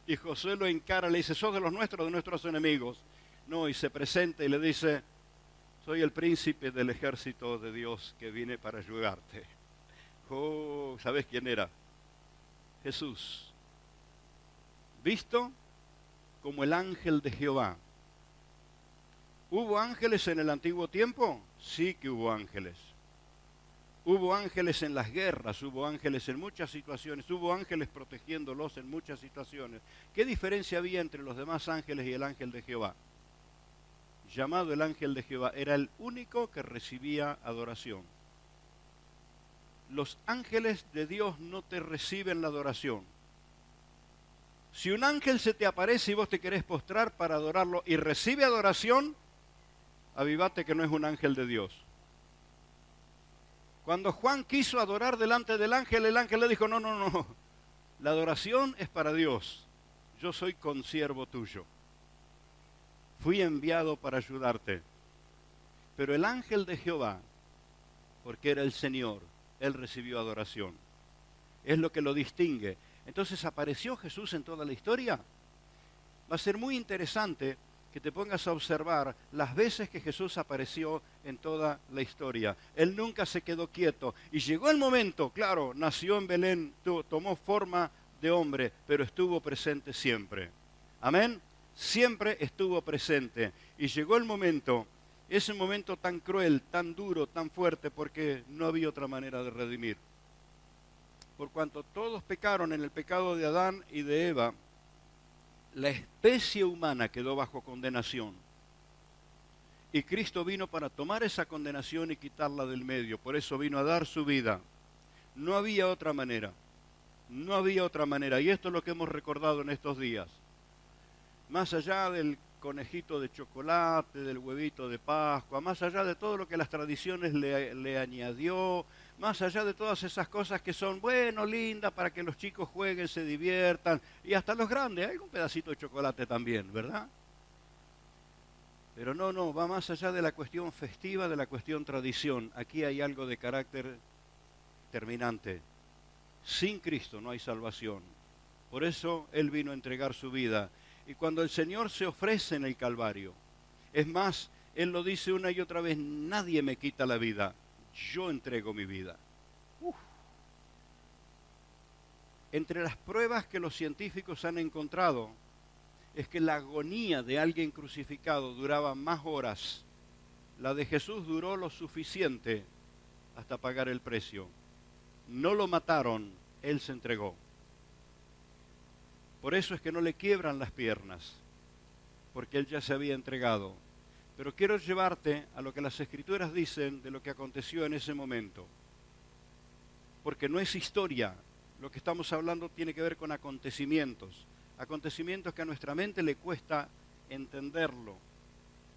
Y Josué lo encara, le dice: ¿sos de los nuestros, de nuestros enemigos? No, y se presenta y le dice: soy el príncipe del ejército de Dios que viene para ayudarte. Oh, ¿sabes quién era? Jesús. Visto como el ángel de Jehová. ¿Hubo ángeles en el antiguo tiempo? Sí que hubo ángeles. Hubo ángeles en las guerras, hubo ángeles en muchas situaciones, hubo ángeles protegiéndolos en muchas situaciones. ¿Qué diferencia había entre los demás ángeles y el ángel de Jehová? Llamado el ángel de Jehová, era el único que recibía adoración. Los ángeles de Dios no te reciben la adoración. Si un ángel se te aparece y vos te querés postrar para adorarlo y recibe adoración, avivate que no es un ángel de Dios. Cuando Juan quiso adorar delante del ángel, el ángel le dijo, no, no, no, la adoración es para Dios. Yo soy consiervo tuyo. Fui enviado para ayudarte. Pero el ángel de Jehová, porque era el Señor, él recibió adoración. Es lo que lo distingue. Entonces, ¿apareció Jesús en toda la historia? Va a ser muy interesante que te pongas a observar las veces que Jesús apareció en toda la historia. Él nunca se quedó quieto. Y llegó el momento, claro, nació en Belén, tomó forma de hombre, pero estuvo presente siempre. Amén. Siempre estuvo presente. Y llegó el momento, ese momento tan cruel, tan duro, tan fuerte, porque no había otra manera de redimir. Por cuanto todos pecaron en el pecado de Adán y de Eva, la especie humana quedó bajo condenación. Y Cristo vino para tomar esa condenación y quitarla del medio. Por eso vino a dar su vida. No había otra manera. No había otra manera. Y esto es lo que hemos recordado en estos días. Más allá del conejito de chocolate, del huevito de Pascua, más allá de todo lo que las tradiciones le añadió, más allá de todas esas cosas que son, bueno, lindas para que los chicos jueguen, se diviertan, y hasta los grandes, hay un pedacito de chocolate también, ¿verdad? Pero no, va más allá de la cuestión festiva, de la cuestión tradición. Aquí hay algo de carácter terminante. Sin Cristo no hay salvación. Por eso Él vino a entregar su vida. Y cuando el Señor se ofrece en el Calvario, es más, Él lo dice una y otra vez, nadie me quita la vida, yo entrego mi vida. Entre las pruebas que los científicos han encontrado, es que la agonía de alguien crucificado duraba más horas. La de Jesús duró lo suficiente hasta pagar el precio. No lo mataron, Él se entregó. Por eso es que no le quiebran las piernas, porque Él ya se había entregado. Pero quiero llevarte a lo que las Escrituras dicen de lo que aconteció en ese momento. Porque no es historia, lo que estamos hablando tiene que ver con acontecimientos. Acontecimientos que a nuestra mente le cuesta entenderlo,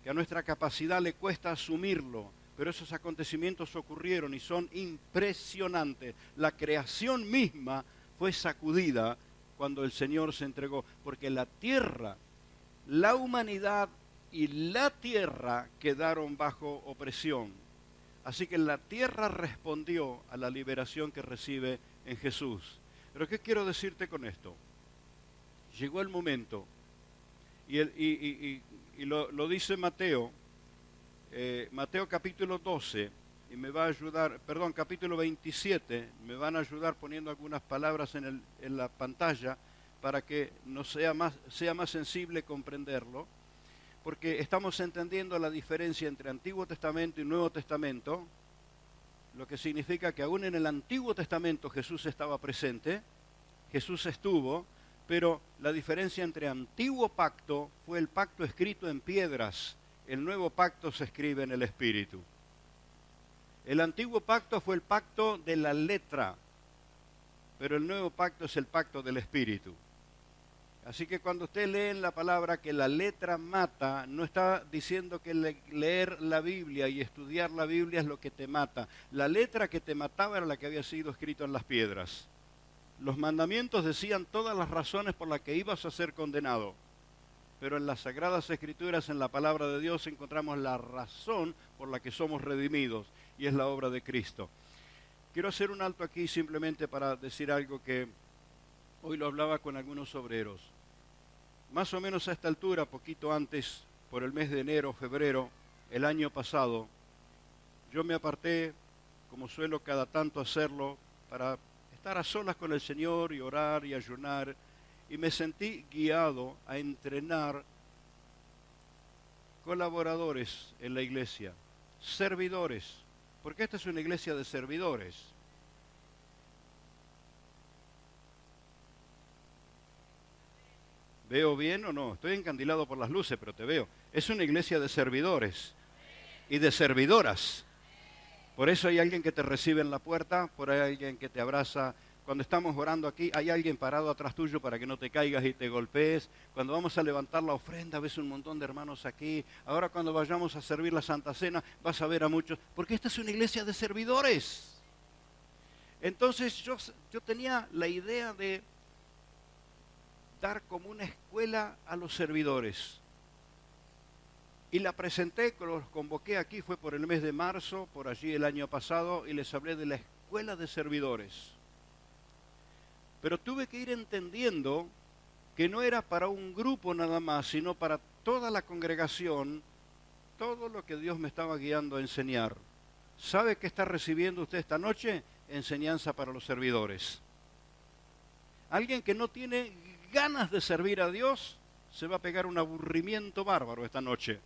que a nuestra capacidad le cuesta asumirlo. Pero esos acontecimientos ocurrieron y son impresionantes. La creación misma fue sacudida cuando el Señor se entregó, porque la tierra, la humanidad y la tierra quedaron bajo opresión. Así que la tierra respondió a la liberación que recibe en Jesús. Pero ¿qué quiero decirte con esto? Llegó el momento, y lo dice Mateo, Mateo capítulo 12, y me va a ayudar, perdón, capítulo 27, me van a ayudar poniendo algunas palabras en la pantalla para que sea más sensible comprenderlo, porque estamos entendiendo la diferencia entre Antiguo Testamento y Nuevo Testamento, lo que significa que aún en el Antiguo Testamento Jesús estaba presente, Jesús estuvo, pero la diferencia entre Antiguo Pacto fue el pacto escrito en piedras, el Nuevo Pacto se escribe en el Espíritu. El Antiguo Pacto fue el pacto de la letra, pero el Nuevo Pacto es el pacto del Espíritu. Así que cuando usted lee en la palabra que la letra mata, no está diciendo que leer la Biblia y estudiar la Biblia es lo que te mata. La letra que te mataba era la que había sido escrita en las piedras. Los mandamientos decían todas las razones por las que ibas a ser condenado. Pero en las Sagradas Escrituras, en la palabra de Dios, encontramos la razón por la que somos redimidos, y es la obra de Cristo. Quiero hacer un alto aquí simplemente para decir algo que hoy lo hablaba con algunos obreros. Más o menos a esta altura, poquito antes, por el mes de enero, febrero, el año pasado, yo me aparté, como suelo cada tanto hacerlo, para estar a solas con el Señor y orar y ayunar, y me sentí guiado a entrenar colaboradores en la iglesia, servidores, Porque esta es una iglesia de servidores. ¿Veo bien o no? Estoy encandilado por las luces, pero te veo. Es una iglesia de servidores y de servidoras. Por eso hay alguien que te recibe en la puerta, por ahí hay alguien que te abraza. Cuando estamos orando aquí, hay alguien parado atrás tuyo para que no te caigas y te golpees. Cuando vamos a levantar la ofrenda, ves un montón de hermanos aquí. Ahora cuando vayamos a servir la Santa Cena, vas a ver a muchos. Porque esta es una iglesia de servidores. Entonces yo tenía la idea de dar como una escuela a los servidores. Y la presenté, los convoqué aquí, fue por el mes de marzo, por allí el año pasado, y les hablé de la escuela de servidores. Pero tuve que ir entendiendo que no era para un grupo nada más, sino para toda la congregación, todo lo que Dios me estaba guiando a enseñar. ¿Sabe qué está recibiendo usted esta noche? Enseñanza para los servidores. Alguien que no tiene ganas de servir a Dios, se va a pegar un aburrimiento bárbaro esta noche.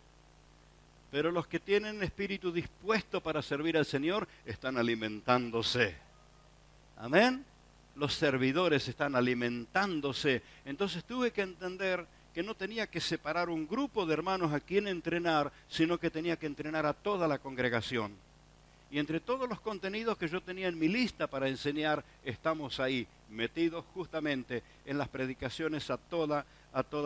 Pero los que tienen espíritu dispuesto para servir al Señor están alimentándose. Amén. Los servidores están alimentándose. Entonces tuve que entender que no tenía que separar un grupo de hermanos a quien entrenar, sino que tenía que entrenar a toda la congregación. Y entre todos los contenidos que yo tenía en mi lista para enseñar, estamos ahí, metidos justamente en las predicaciones a toda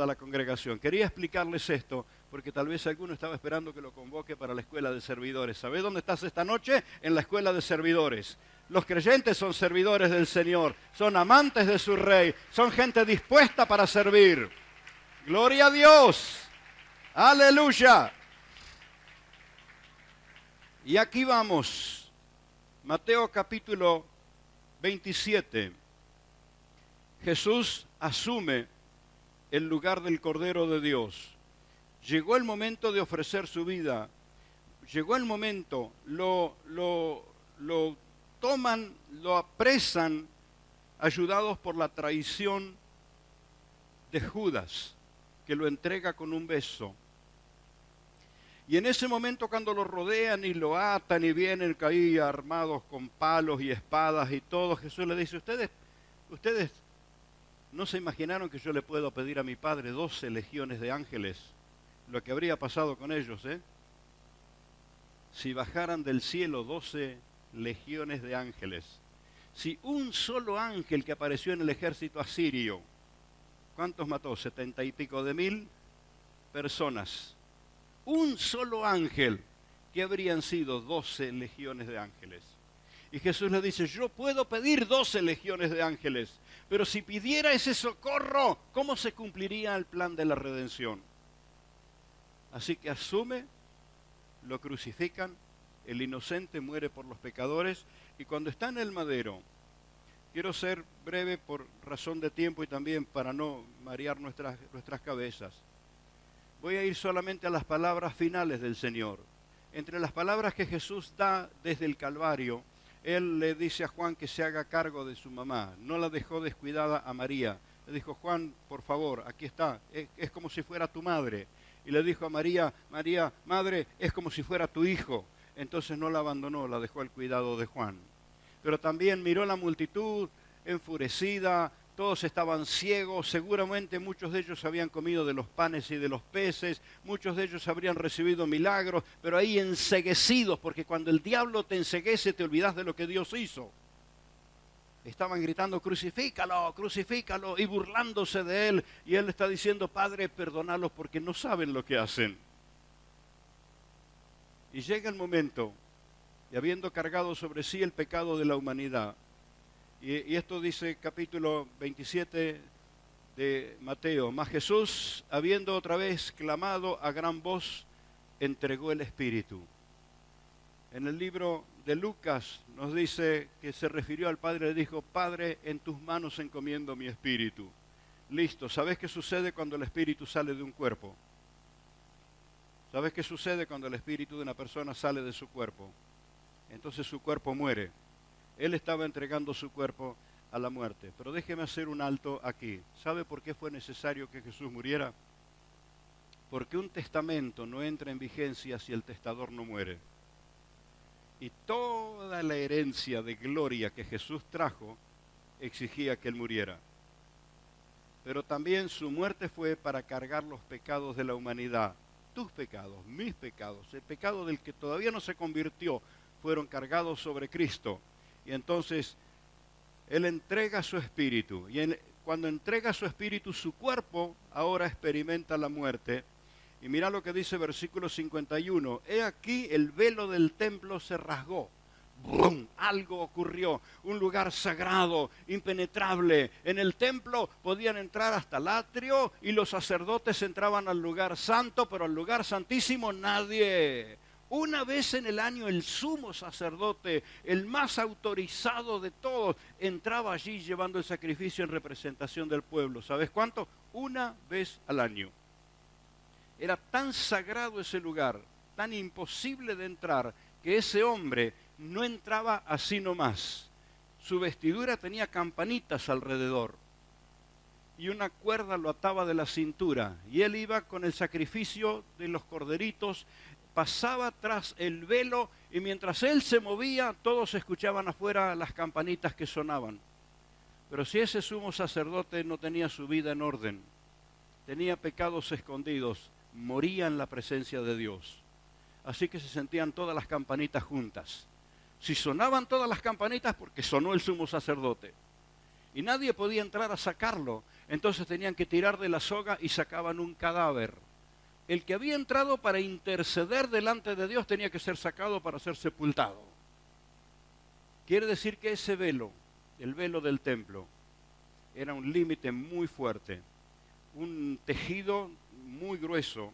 la congregación. Quería explicarles esto, porque tal vez alguno estaba esperando que lo convoque para la escuela de servidores. ¿Sabés dónde estás esta noche? En la escuela de servidores. Los creyentes son servidores del Señor, son amantes de su Rey, son gente dispuesta para servir. ¡Gloria a Dios! ¡Aleluya! Y aquí vamos, Mateo capítulo 27. Jesús asume el lugar del Cordero de Dios. Llegó el momento de ofrecer su vida. Llegó el momento, lo toman, lo apresan, ayudados por la traición de Judas, que lo entrega con un beso. Y en ese momento cuando lo rodean y lo atan y vienen ahí armados con palos y espadas y todo, Jesús le dice, ustedes no se imaginaron que yo le puedo pedir a mi Padre 12 legiones de ángeles, lo que habría pasado con ellos, si bajaran del cielo 12 legiones de ángeles. Si un solo ángel que apareció en el ejército asirio, ¿cuántos mató? 70 y pico de mil personas. Un solo ángel, que habrían sido 12 legiones de ángeles. Y Jesús le dice, yo puedo pedir 12 legiones de ángeles, pero si pidiera ese socorro, ¿cómo se cumpliría el plan de la redención? Así que asume, lo crucifican, el inocente muere por los pecadores, y cuando está en el madero, quiero ser breve por razón de tiempo y también para no marear nuestras cabezas. Voy a ir solamente a las palabras finales del Señor. Entre las palabras que Jesús da desde el Calvario, Él le dice a Juan que se haga cargo de su mamá. No la dejó descuidada a María. Le dijo, Juan, por favor, aquí está. Es como si fuera tu madre. Y le dijo a María, María, madre, es como si fuera tu hijo. Entonces no la abandonó, la dejó al cuidado de Juan. Pero también miró la multitud enfurecida. Todos estaban ciegos, seguramente muchos de ellos habían comido de los panes y de los peces, muchos de ellos habrían recibido milagros, pero ahí enceguecidos, porque cuando el diablo te enceguece te olvidas de lo que Dios hizo. Estaban gritando, crucifícalo, crucifícalo, y burlándose de él, y él está diciendo, Padre, perdónalos porque no saben lo que hacen. Y llega el momento, y habiendo cargado sobre sí el pecado de la humanidad, y esto dice capítulo 27 de Mateo. Mas Jesús, habiendo otra vez clamado a gran voz, entregó el Espíritu. En el libro de Lucas nos dice que se refirió al Padre y le dijo, Padre, en tus manos encomiendo mi espíritu. Listo, ¿sabes qué sucede cuando el espíritu sale de un cuerpo? ¿Sabes qué sucede cuando el espíritu de una persona sale de su cuerpo? Entonces su cuerpo muere. Él estaba entregando su cuerpo a la muerte. Pero déjeme hacer un alto aquí. ¿Sabe por qué fue necesario que Jesús muriera? Porque un testamento no entra en vigencia si el testador no muere. Y toda la herencia de gloria que Jesús trajo exigía que Él muriera. Pero también su muerte fue para cargar los pecados de la humanidad. Tus pecados, mis pecados, el pecado del que todavía no se convirtió, fueron cargados sobre Cristo. Y entonces Él entrega su espíritu. Y cuando entrega su espíritu, su cuerpo ahora experimenta la muerte. Y mira lo que dice versículo 51. He aquí el velo del templo se rasgó. ¡Brum! Algo ocurrió. Un lugar sagrado, impenetrable. En el templo podían entrar hasta el atrio y los sacerdotes entraban al lugar santo, pero al lugar santísimo nadie. Una vez en el año el sumo sacerdote, el más autorizado de todos, entraba allí llevando el sacrificio en representación del pueblo. ¿Sabes cuánto? Una vez al año. Era tan sagrado ese lugar, tan imposible de entrar, que ese hombre no entraba así nomás. Su vestidura tenía campanitas alrededor y una cuerda lo ataba de la cintura. Y él iba con el sacrificio de los corderitos, pasaba tras el velo y mientras él se movía, todos escuchaban afuera las campanitas que sonaban. Pero si ese sumo sacerdote no tenía su vida en orden, tenía pecados escondidos, moría en la presencia de Dios. Así que se sentían todas las campanitas juntas. Si sonaban todas las campanitas, porque sonó el sumo sacerdote. Y nadie podía entrar a sacarlo. Entonces tenían que tirar de la soga y sacaban un cadáver. El que había entrado para interceder delante de Dios tenía que ser sacado para ser sepultado. Quiere decir que ese velo, el velo del templo, era un límite muy fuerte. Un tejido muy grueso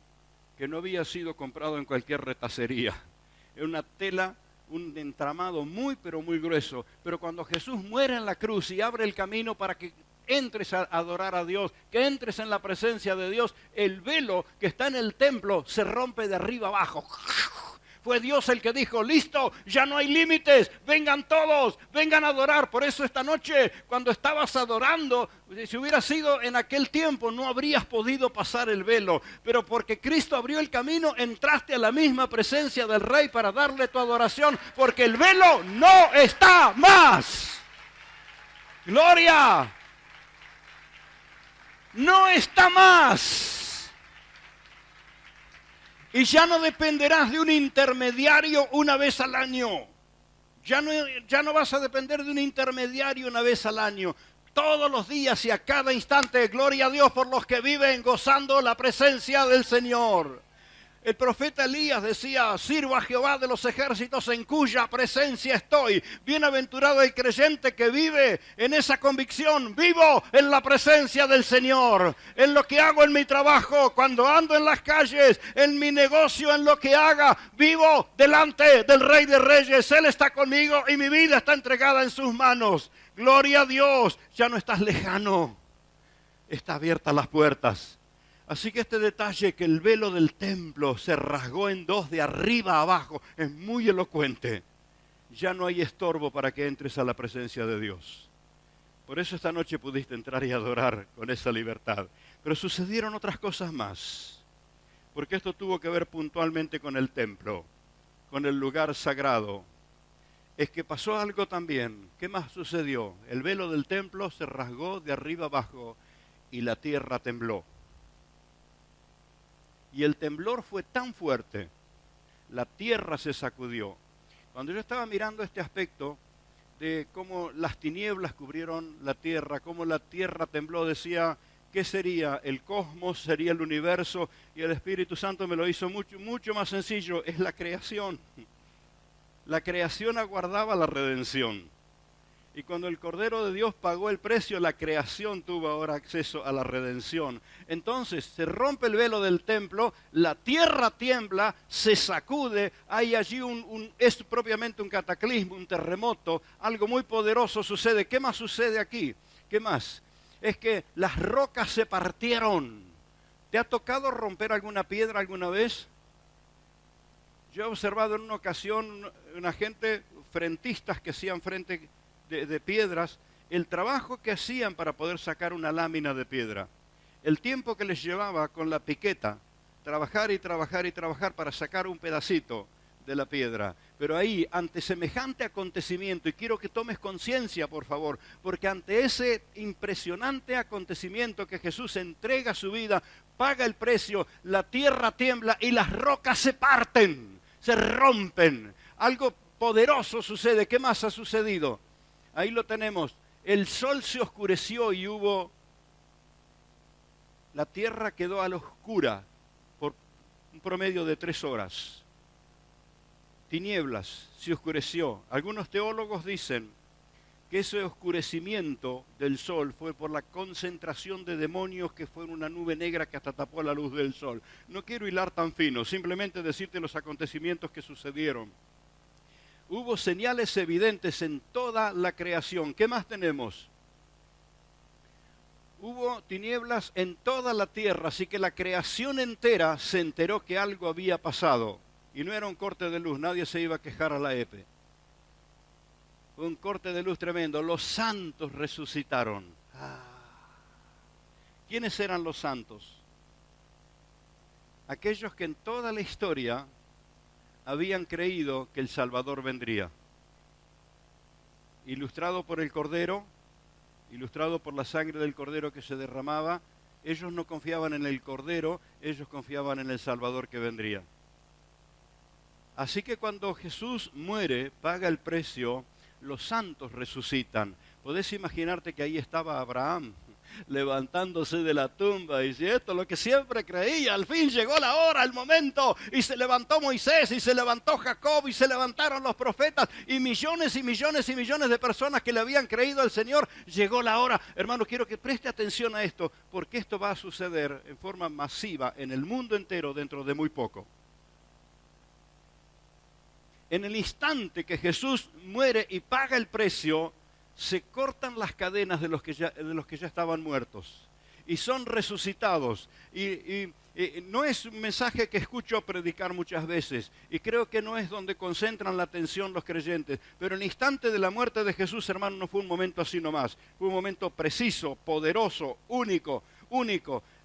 que no había sido comprado en cualquier retacería. Era una tela, un entramado muy pero muy grueso. Pero cuando Jesús muere en la cruz y abre el camino para que entres a adorar a Dios, que entres en la presencia de Dios, el velo que está en el templo se rompe de arriba abajo. Fue Dios el que dijo, listo, ya no hay límites, vengan todos, vengan a adorar. Por eso esta noche, cuando estabas adorando, si hubiera sido en aquel tiempo, no habrías podido pasar el velo. Pero porque Cristo abrió el camino, entraste a la misma presencia del Rey para darle tu adoración, porque el velo no está más. ¡Gloria! No está más. Y ya no dependerás de un intermediario una vez al año. Ya no vas a depender de un intermediario una vez al año. Todos los días y a cada instante, gloria a Dios por los que viven gozando la presencia del Señor. El profeta Elías decía, sirvo a Jehová de los ejércitos en cuya presencia estoy. Bienaventurado el creyente que vive en esa convicción. Vivo en la presencia del Señor. En lo que hago en mi trabajo, cuando ando en las calles, en mi negocio, en lo que haga. Vivo delante del Rey de Reyes. Él está conmigo y mi vida está entregada en sus manos. Gloria a Dios. Ya no estás lejano. Está abiertas las puertas. Así que este detalle que el velo del templo se rasgó en dos de arriba a abajo es muy elocuente. Ya no hay estorbo para que entres a la presencia de Dios. Por eso esta noche pudiste entrar y adorar con esa libertad. Pero sucedieron otras cosas más. Porque esto tuvo que ver puntualmente con el templo, con el lugar sagrado. Es que pasó algo también. ¿Qué más sucedió? El velo del templo se rasgó de arriba abajo y la tierra tembló. Y el temblor fue tan fuerte, la tierra se sacudió. Cuando yo estaba mirando este aspecto de cómo las tinieblas cubrieron la tierra, cómo la tierra tembló, decía, ¿qué sería? El cosmos, sería el universo, y el Espíritu Santo me lo hizo mucho más sencillo, es la creación. La creación aguardaba la redención. Y cuando el Cordero de Dios pagó el precio, la creación tuvo ahora acceso a la redención. Entonces se rompe el velo del templo, la tierra tiembla, se sacude, hay allí es propiamente un cataclismo, un terremoto, algo muy poderoso sucede. ¿Qué más sucede aquí? ¿Qué más? Es que las rocas se partieron. ¿Te ha tocado romper alguna piedra alguna vez? Yo he observado en una ocasión una gente, frentistas que hacían frente de piedras, el trabajo que hacían para poder sacar una lámina de piedra, el tiempo que les llevaba con la piqueta, trabajar y trabajar y trabajar para sacar un pedacito. de la piedra. Pero ahí, ante semejante acontecimiento, y quiero que tomes conciencia, por favor, porque ante ese impresionante acontecimiento que Jesús entrega su vida, paga el precio, la tierra tiembla y las rocas se parten, se rompen. Algo poderoso sucede. ¿Qué más ha sucedido? Ahí lo tenemos. El sol se oscureció y la tierra quedó a la oscura por un promedio de 3 horas. Tinieblas, se oscureció. Algunos teólogos dicen que ese oscurecimiento del sol fue por la concentración de demonios que fue en una nube negra que hasta tapó la luz del sol. No quiero hilar tan fino, simplemente decirte los acontecimientos que sucedieron. Hubo señales evidentes en toda la creación. ¿Qué más tenemos? Hubo tinieblas en toda la tierra, así que la creación entera se enteró que algo había pasado. Y no era un corte de luz, nadie se iba a quejar a la EPE. Fue un corte de luz tremendo. Los santos resucitaron. ¿Quiénes eran los santos? Aquellos que en toda la historia habían creído que el Salvador vendría. Ilustrado por el Cordero, ilustrado por la sangre del Cordero que se derramaba, ellos no confiaban en el Cordero, ellos confiaban en el Salvador que vendría. Así que cuando Jesús muere, paga el precio, los santos resucitan. Podés imaginarte que ahí estaba Abraham, levantándose de la tumba y dice, esto es lo que siempre creía, al fin llegó la hora, el momento, y se levantó Moisés, y se levantó Jacob, y se levantaron los profetas, y millones y millones y millones de personas que le habían creído al Señor, llegó la hora. Hermano, quiero que preste atención a esto, porque esto va a suceder en forma masiva en el mundo entero dentro de muy poco. En el instante que Jesús muere y paga el precio, se cortan las cadenas de los que ya estaban muertos y son resucitados. Y no es un mensaje que escucho predicar muchas veces y creo que no es donde concentran la atención los creyentes, pero el instante de la muerte de Jesús, hermano, no fue un momento así nomás, fue un momento preciso, poderoso, único.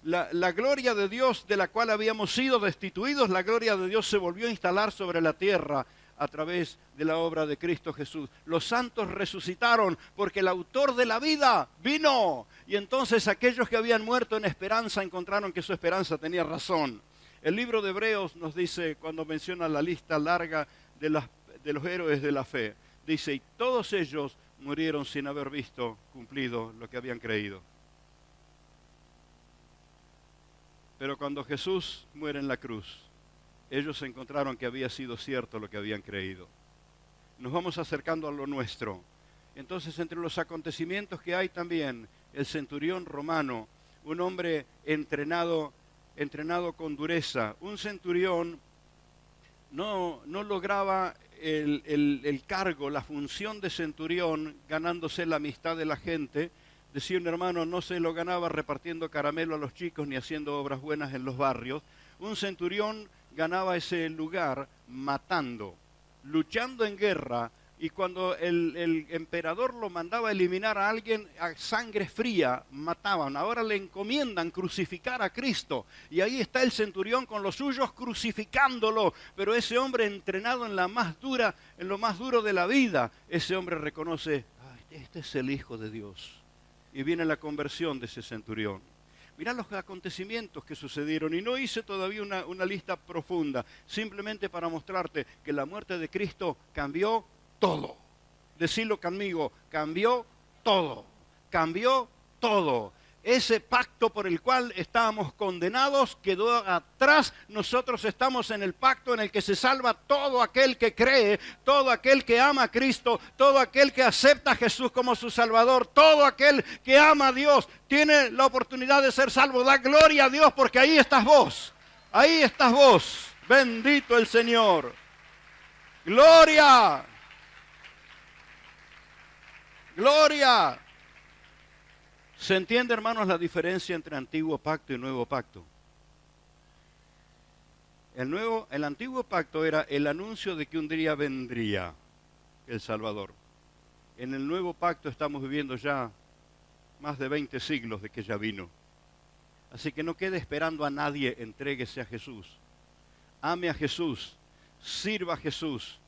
La gloria de Dios de la cual habíamos sido destituidos, la gloria de Dios se volvió a instalar sobre la tierra a través de la obra de Cristo Jesús. Los santos resucitaron porque el autor de la vida vino. Y entonces aquellos que habían muerto en esperanza encontraron que su esperanza tenía razón. El libro de Hebreos nos dice, cuando menciona la lista larga de los héroes de la fe, dice, y todos ellos murieron sin haber visto cumplido lo que habían creído. Pero cuando Jesús muere en la cruz, ellos encontraron que había sido cierto lo que habían creído. Nos vamos acercando a lo nuestro. Entonces, entre los acontecimientos que hay también, el centurión romano, un hombre entrenado con dureza. Un centurión no lograba el cargo, la función de centurión, ganándose la amistad de la gente. Decía un hermano, no se lo ganaba repartiendo caramelo a los chicos ni haciendo obras buenas en los barrios. Un centurión ganaba ese lugar matando, luchando en guerra, y cuando el emperador lo mandaba a eliminar a alguien a sangre fría, mataban. Ahora le encomiendan crucificar a Cristo, y ahí está el centurión con los suyos crucificándolo, pero ese hombre entrenado en lo más duro de la vida, ese hombre reconoce, este es el Hijo de Dios, y viene la conversión de ese centurión. Mirá los acontecimientos que sucedieron, y no hice todavía una lista profunda, simplemente para mostrarte que la muerte de Cristo cambió todo. Decilo conmigo, cambió todo, cambió todo. Ese pacto por el cual estábamos condenados quedó atrás. Nosotros estamos en el pacto en el que se salva todo aquel que cree, todo aquel que ama a Cristo, todo aquel que acepta a Jesús como su Salvador, todo aquel que ama a Dios, tiene la oportunidad de ser salvo. Da gloria a Dios porque ahí estás vos, ahí estás vos. Bendito el Señor. Gloria. Gloria. ¿Se entiende, hermanos, la diferencia entre antiguo pacto y nuevo pacto? El antiguo pacto era el anuncio de que un día vendría el Salvador. En el nuevo pacto estamos viviendo ya más de 20 siglos de que ya vino. Así que no quede esperando a nadie, entréguese a Jesús. Ame a Jesús. sirva a Jesús,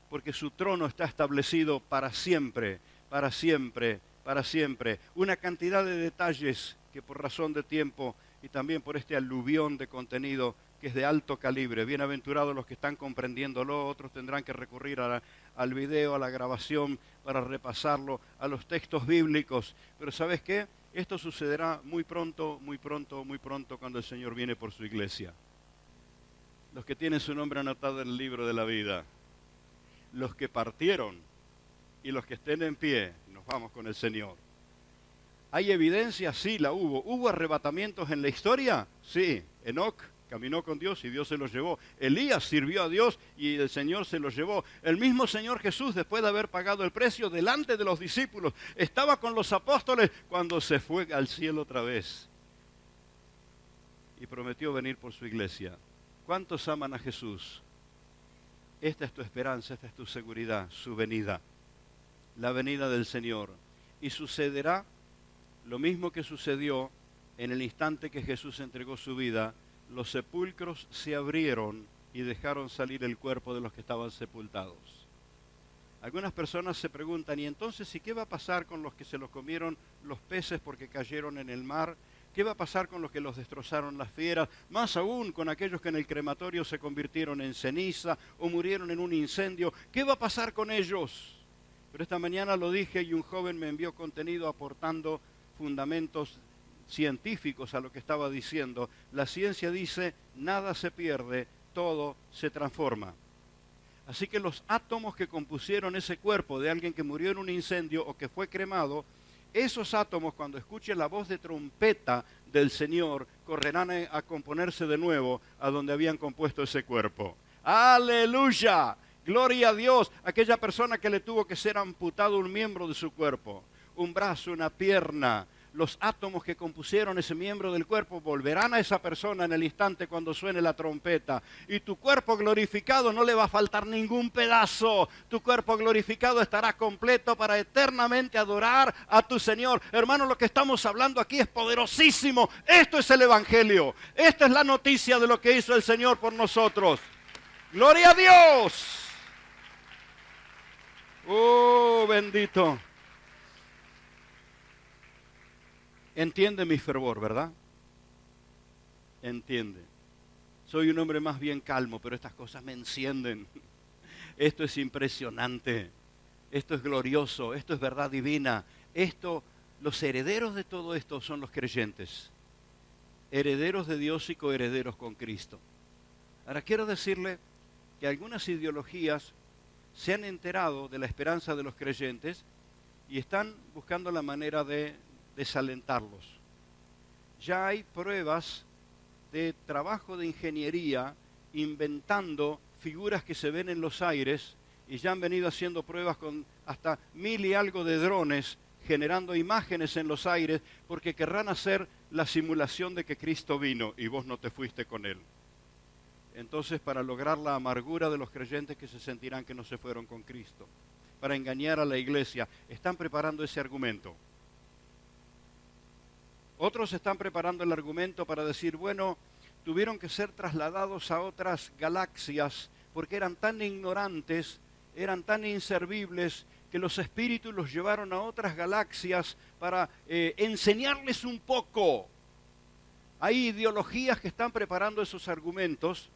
porque su trono está establecido para siempre, para siempre, para siempre. Una cantidad de detalles que por razón de tiempo y también por este aluvión de contenido que es de alto calibre. Bienaventurados los que están comprendiéndolo, otros tendrán que recurrir al video, a la grabación para repasarlo, a los textos bíblicos. Pero ¿sabes qué? Esto sucederá muy pronto, muy pronto, muy pronto cuando el Señor viene por su iglesia. Los que tienen su nombre anotado en el libro de la vida, los que partieron y los que estén en pie, nos vamos con el Señor. ¿Hay evidencia? Sí, la hubo. ¿Hubo arrebatamientos en la historia? Sí. Enoc caminó con Dios y Dios se los llevó. Elías sirvió a Dios y el Señor se los llevó. El mismo Señor Jesús, después de haber pagado el precio delante de los discípulos, estaba con los apóstoles cuando se fue al cielo otra vez. Y prometió venir por su iglesia. ¿Cuántos aman a Jesús? Esta es tu esperanza, esta es tu seguridad, su venida. La venida del Señor. Y sucederá lo mismo que sucedió en el instante que Jesús entregó su vida. Los sepulcros se abrieron y dejaron salir el cuerpo de los que estaban sepultados. Algunas personas se preguntan, ¿y entonces qué va a pasar con los que se los comieron los peces porque cayeron en el mar? ¿Qué va a pasar con los que los destrozaron las fieras? Más aún con aquellos que en el crematorio se convirtieron en ceniza o murieron en un incendio. ¿Qué va a pasar con ellos? Pero esta mañana lo dije y un joven me envió contenido aportando fundamentos científicos a lo que estaba diciendo. La ciencia dice, nada se pierde, todo se transforma. Así que los átomos que compusieron ese cuerpo de alguien que murió en un incendio o que fue cremado, esos átomos cuando escuchen la voz de trompeta del Señor correrán a componerse de nuevo a donde habían compuesto ese cuerpo. ¡Aleluya! Gloria a Dios. Aquella persona que le tuvo que ser amputado un miembro de su cuerpo, un brazo, una pierna, los átomos que compusieron ese miembro del cuerpo volverán a esa persona en el instante cuando suene la trompeta. Y tu cuerpo glorificado no le va a faltar ningún pedazo. Tu cuerpo glorificado estará completo para eternamente adorar a tu Señor. Hermano, lo que estamos hablando aquí es poderosísimo. Esto es el Evangelio. Esta es la noticia de lo que hizo el Señor por nosotros. ¡Gloria a Dios! ¡Oh, bendito! Entiende mi fervor, ¿verdad? Entiende. Soy un hombre más bien calmo, pero estas cosas me encienden. Esto es impresionante. Esto es glorioso. Esto es verdad divina. Los herederos de todo esto son los creyentes. Herederos de Dios y coherederos con Cristo. Ahora quiero decirle que algunas ideologías se han enterado de la esperanza de los creyentes y están buscando la manera de desalentarlos. Ya hay pruebas de trabajo de ingeniería inventando figuras que se ven en los aires y ya han venido haciendo pruebas con hasta 1000 y algo de drones generando imágenes en los aires porque querrán hacer la simulación de que Cristo vino y vos no te fuiste con Él. Entonces, para lograr la amargura de los creyentes que se sentirán que no se fueron con Cristo, para engañar a la iglesia, están preparando ese argumento. Otros están preparando el argumento para decir, bueno, tuvieron que ser trasladados a otras galaxias porque eran tan ignorantes, eran tan inservibles, que los espíritus los llevaron a otras galaxias para enseñarles un poco. Hay ideologías que están preparando esos argumentos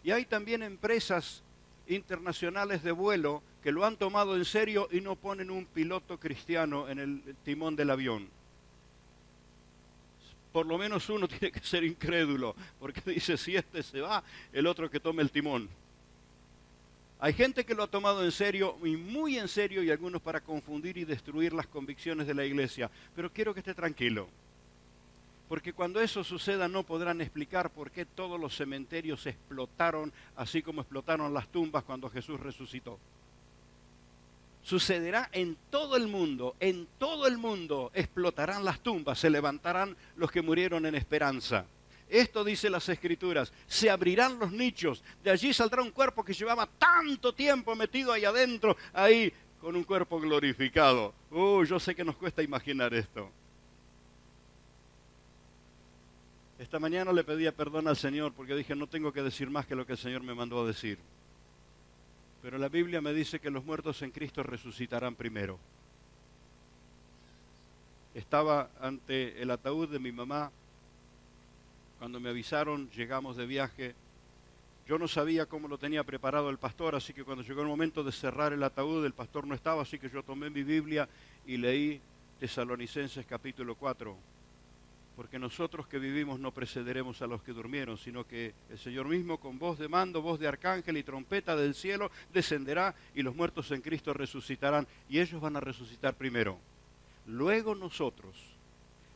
y hay también empresas internacionales de vuelo que lo han tomado en serio y no ponen un piloto cristiano en el timón del avión. Por lo menos uno tiene que ser incrédulo, porque dice, si este se va, el otro que tome el timón. Hay gente que lo ha tomado en serio, y muy en serio, y algunos para confundir y destruir las convicciones de la iglesia. Pero quiero que esté tranquilo, porque cuando eso suceda no podrán explicar por qué todos los cementerios explotaron, así como explotaron las tumbas cuando Jesús resucitó. Sucederá en todo el mundo explotarán las tumbas, se levantarán los que murieron en esperanza. Esto dice las Escrituras, se abrirán los nichos, de allí saldrá un cuerpo que llevaba tanto tiempo metido ahí adentro, ahí con un cuerpo glorificado. Yo sé que nos cuesta imaginar esto. Esta mañana le pedía perdón al Señor porque dije, no tengo que decir más que lo que el Señor me mandó a decir. Pero la Biblia me dice que los muertos en Cristo resucitarán primero. Estaba ante el ataúd de mi mamá. Cuando me avisaron, llegamos de viaje. Yo no sabía cómo lo tenía preparado el pastor, así que cuando llegó el momento de cerrar el ataúd, el pastor no estaba, así que yo tomé mi Biblia y leí Tesalonicenses capítulo 4. Porque nosotros que vivimos no precederemos a los que durmieron, sino que el Señor mismo con voz de mando, voz de arcángel y trompeta del cielo descenderá y los muertos en Cristo resucitarán y ellos van a resucitar primero. Luego nosotros,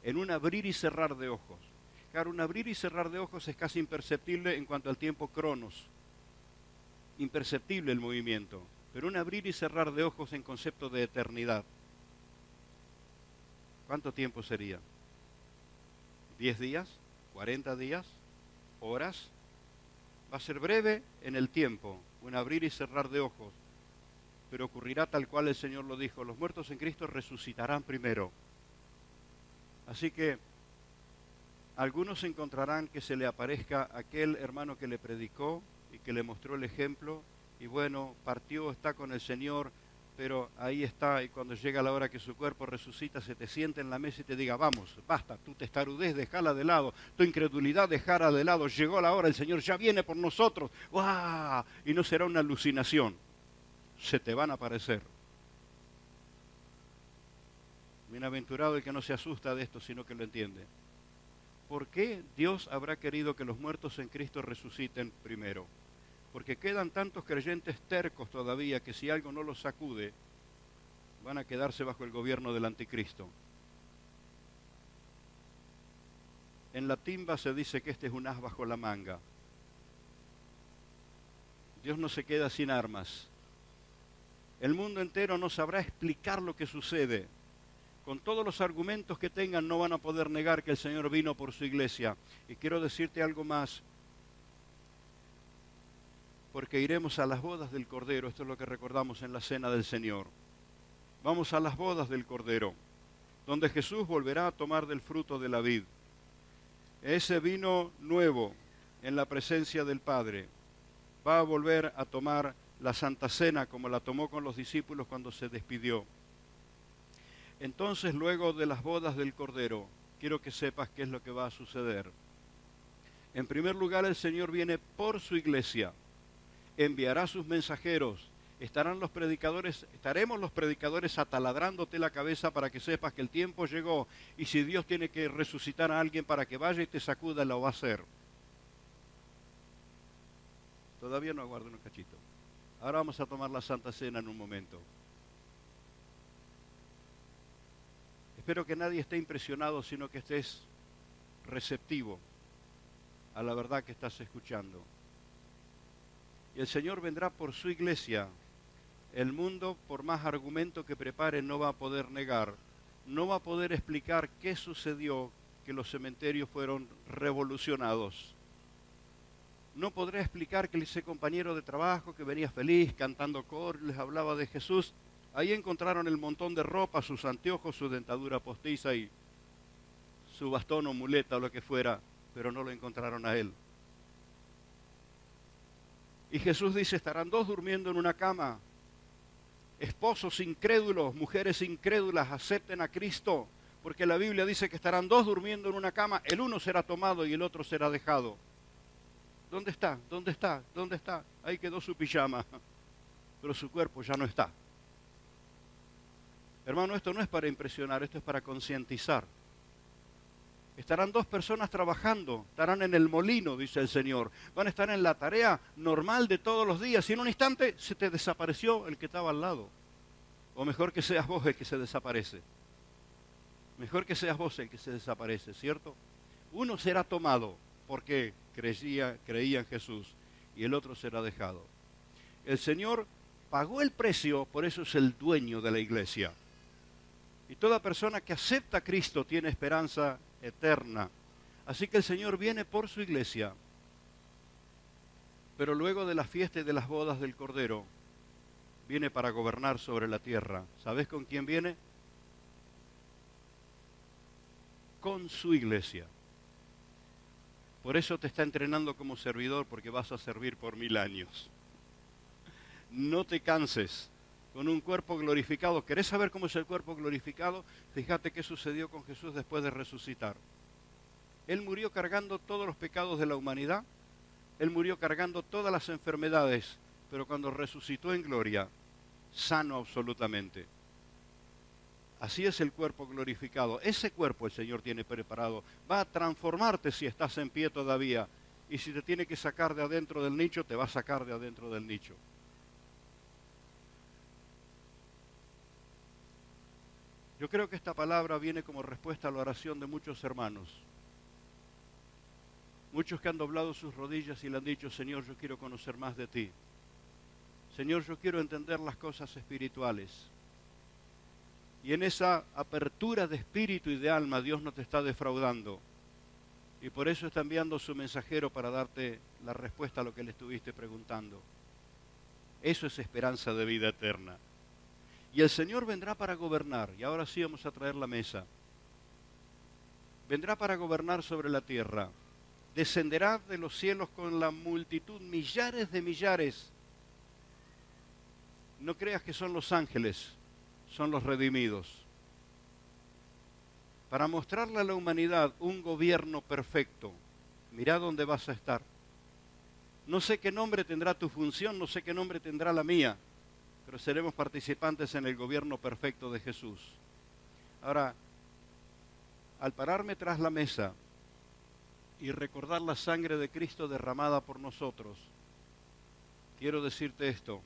en un abrir y cerrar de ojos. Claro, un abrir y cerrar de ojos es casi imperceptible en cuanto al tiempo cronos. Imperceptible el movimiento, pero un abrir y cerrar de ojos en concepto de eternidad. ¿Cuánto tiempo sería? ¿10 días? ¿40 días? ¿Horas? Va a ser breve en el tiempo, un abrir y cerrar de ojos, pero ocurrirá tal cual el Señor lo dijo, los muertos en Cristo resucitarán primero. Así que algunos encontrarán que se le aparezca aquel hermano que le predicó y que le mostró el ejemplo, y bueno, partió, está con el Señor, pero ahí está, y cuando llega la hora que su cuerpo resucita, se te sienta en la mesa y te diga, vamos, basta, tu testarudez, dejala de lado, tu incredulidad, dejala de lado, llegó la hora, el Señor ya viene por nosotros, ¡guau! Y no será una alucinación, se te van a aparecer. Bienaventurado el que no se asusta de esto, sino que lo entiende. ¿Por qué Dios habrá querido que los muertos en Cristo resuciten primero? Porque quedan tantos creyentes tercos todavía que si algo no los sacude, van a quedarse bajo el gobierno del anticristo. En la timba se dice que este es un as bajo la manga. Dios no se queda sin armas. El mundo entero no sabrá explicar lo que sucede. Con todos los argumentos que tengan no van a poder negar que el Señor vino por su iglesia. Y quiero decirte algo más. Porque iremos a las bodas del Cordero, esto es lo que recordamos en la cena del Señor. Vamos a las bodas del Cordero, donde Jesús volverá a tomar del fruto de la vid. Ese vino nuevo en la presencia del Padre va a volver a tomar la Santa Cena como la tomó con los discípulos cuando se despidió. Entonces, luego de las bodas del Cordero, quiero que sepas qué es lo que va a suceder. En primer lugar, el Señor viene por su iglesia. Enviará sus mensajeros, estaremos los predicadores ataladrándote la cabeza para que sepas que el tiempo llegó y si Dios tiene que resucitar a alguien para que vaya y te sacuda, lo va a hacer. Todavía no, aguardo un cachito. Ahora vamos a tomar la Santa Cena en un momento. Espero que nadie esté impresionado, sino que estés receptivo a la verdad que estás escuchando. Y el Señor vendrá por su iglesia. El mundo, por más argumento que prepare, no va a poder negar, no va a poder explicar qué sucedió, que los cementerios fueron revolucionados. No podrá explicar que ese compañero de trabajo que venía feliz, cantando coro, les hablaba de Jesús, ahí encontraron el montón de ropa, sus anteojos, su dentadura postiza y su bastón o muleta o lo que fuera, pero no lo encontraron a él. Y Jesús dice, estarán dos durmiendo en una cama. Esposos incrédulos, mujeres incrédulas, acepten a Cristo, porque la Biblia dice que estarán dos durmiendo en una cama, el uno será tomado y el otro será dejado. ¿Dónde está? ¿Dónde está? ¿Dónde está? Ahí quedó su pijama, pero su cuerpo ya no está. Hermano, esto no es para impresionar, esto es para concientizar. Estarán dos personas trabajando, estarán en el molino, dice el Señor. Van a estar en la tarea normal de todos los días y en un instante se te desapareció el que estaba al lado. O mejor que seas vos el que se desaparece. Mejor que seas vos el que se desaparece, ¿cierto? Uno será tomado porque creía en Jesús y el otro será dejado. El Señor pagó el precio, por eso es el dueño de la iglesia. Y toda persona que acepta a Cristo tiene esperanza eterna. Así que el Señor viene por su iglesia. Pero luego de la fiesta y de las bodas del Cordero, viene para gobernar sobre la tierra. ¿Sabes con quién viene? Con su iglesia. Por eso te está entrenando como servidor, porque vas a servir por 1000 años. No te canses con un cuerpo glorificado. ¿Querés saber cómo es el cuerpo glorificado? Fíjate qué sucedió con Jesús después de resucitar. Él murió cargando todos los pecados de la humanidad. Él murió cargando todas las enfermedades, pero cuando resucitó en gloria, sano absolutamente. Así es el cuerpo glorificado. Ese cuerpo el Señor tiene preparado. Va a transformarte si estás en pie todavía. Y si te tiene que sacar de adentro del nicho, te va a sacar de adentro del nicho. Yo creo que esta palabra viene como respuesta a la oración de muchos hermanos. Muchos que han doblado sus rodillas y le han dicho, Señor, yo quiero conocer más de ti. Señor, yo quiero entender las cosas espirituales. Y en esa apertura de espíritu y de alma, Dios no te está defraudando. Y por eso está enviando su mensajero para darte la respuesta a lo que le estuviste preguntando. Eso es esperanza de vida eterna. Y el Señor vendrá para gobernar. Y ahora sí vamos a traer la mesa. Vendrá para gobernar sobre la tierra. Descenderá de los cielos con la multitud, millares de millares. No creas que son los ángeles. Son los redimidos, para mostrarle a la humanidad un gobierno perfecto. Mirá dónde vas a estar. No sé qué nombre tendrá tu función, no sé qué nombre tendrá la mía, pero seremos participantes en el gobierno perfecto de Jesús. Ahora, al pararme tras la mesa y recordar la sangre de Cristo derramada por nosotros, quiero decirte esto.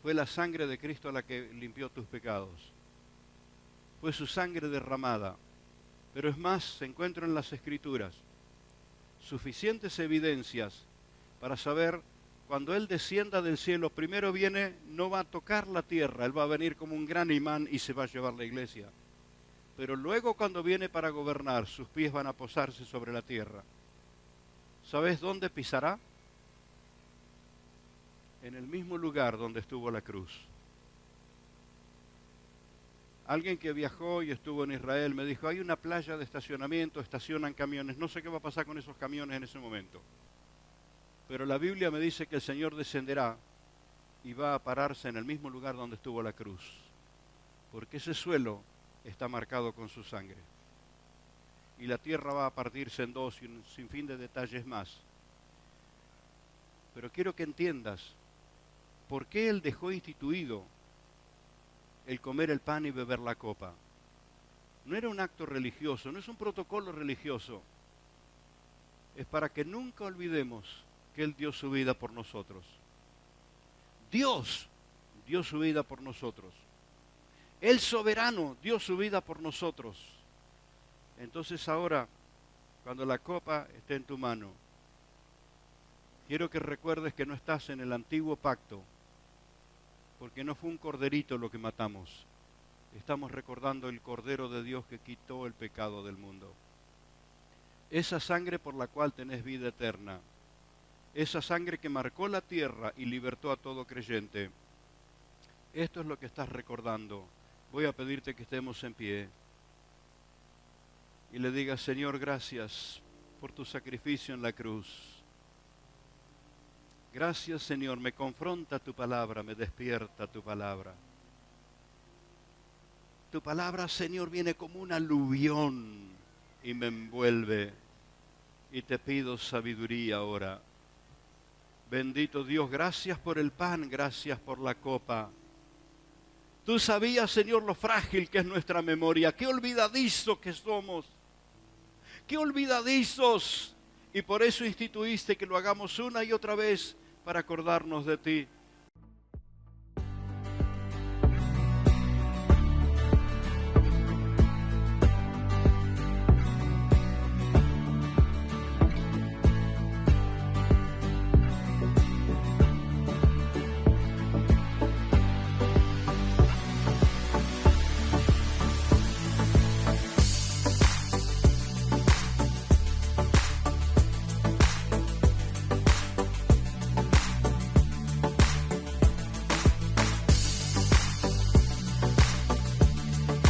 Fue la sangre de Cristo la que limpió tus pecados. Fue su sangre derramada. Pero es más, se encuentran en las Escrituras suficientes evidencias para saber cuando Él descienda del cielo, primero viene, no va a tocar la tierra, Él va a venir como un gran imán y se va a llevar la iglesia. Pero luego cuando viene para gobernar, sus pies van a posarse sobre la tierra. ¿Sabes dónde pisará? En el mismo lugar donde estuvo la cruz. Alguien que viajó y estuvo en Israel me dijo, hay una playa de estacionamiento, estacionan camiones, no sé qué va a pasar con esos camiones en ese momento. Pero la Biblia me dice que el Señor descenderá y va a pararse en el mismo lugar donde estuvo la cruz. Porque ese suelo está marcado con su sangre. Y la tierra va a partirse en dos y un sinfín de detalles más. Pero quiero que entiendas por qué Él dejó instituido el comer el pan y beber la copa. No era un acto religioso, no es un protocolo religioso. Es para que nunca olvidemos que Él dio su vida por nosotros. Dios dio su vida por nosotros. El soberano dio su vida por nosotros. Entonces ahora, cuando la copa esté en tu mano, quiero que recuerdes que no estás en el antiguo pacto, porque no fue un corderito lo que matamos. Estamos recordando el Cordero de Dios que quitó el pecado del mundo. Esa sangre por la cual tenés vida eterna, esa sangre que marcó la tierra y libertó a todo creyente, esto es lo que estás recordando. Voy a pedirte que estemos en pie y le digas, Señor, gracias por tu sacrificio en la cruz. Gracias, Señor, me confronta tu palabra, me despierta tu palabra. Tu palabra, Señor, viene como un aluvión y me envuelve. Y te pido sabiduría ahora. Bendito Dios, gracias por el pan, gracias por la copa. Tú sabías, Señor, lo frágil que es nuestra memoria. Qué olvidadizos que somos. Qué olvidadizos. Y por eso instituiste que lo hagamos una y otra vez para acordarnos de ti.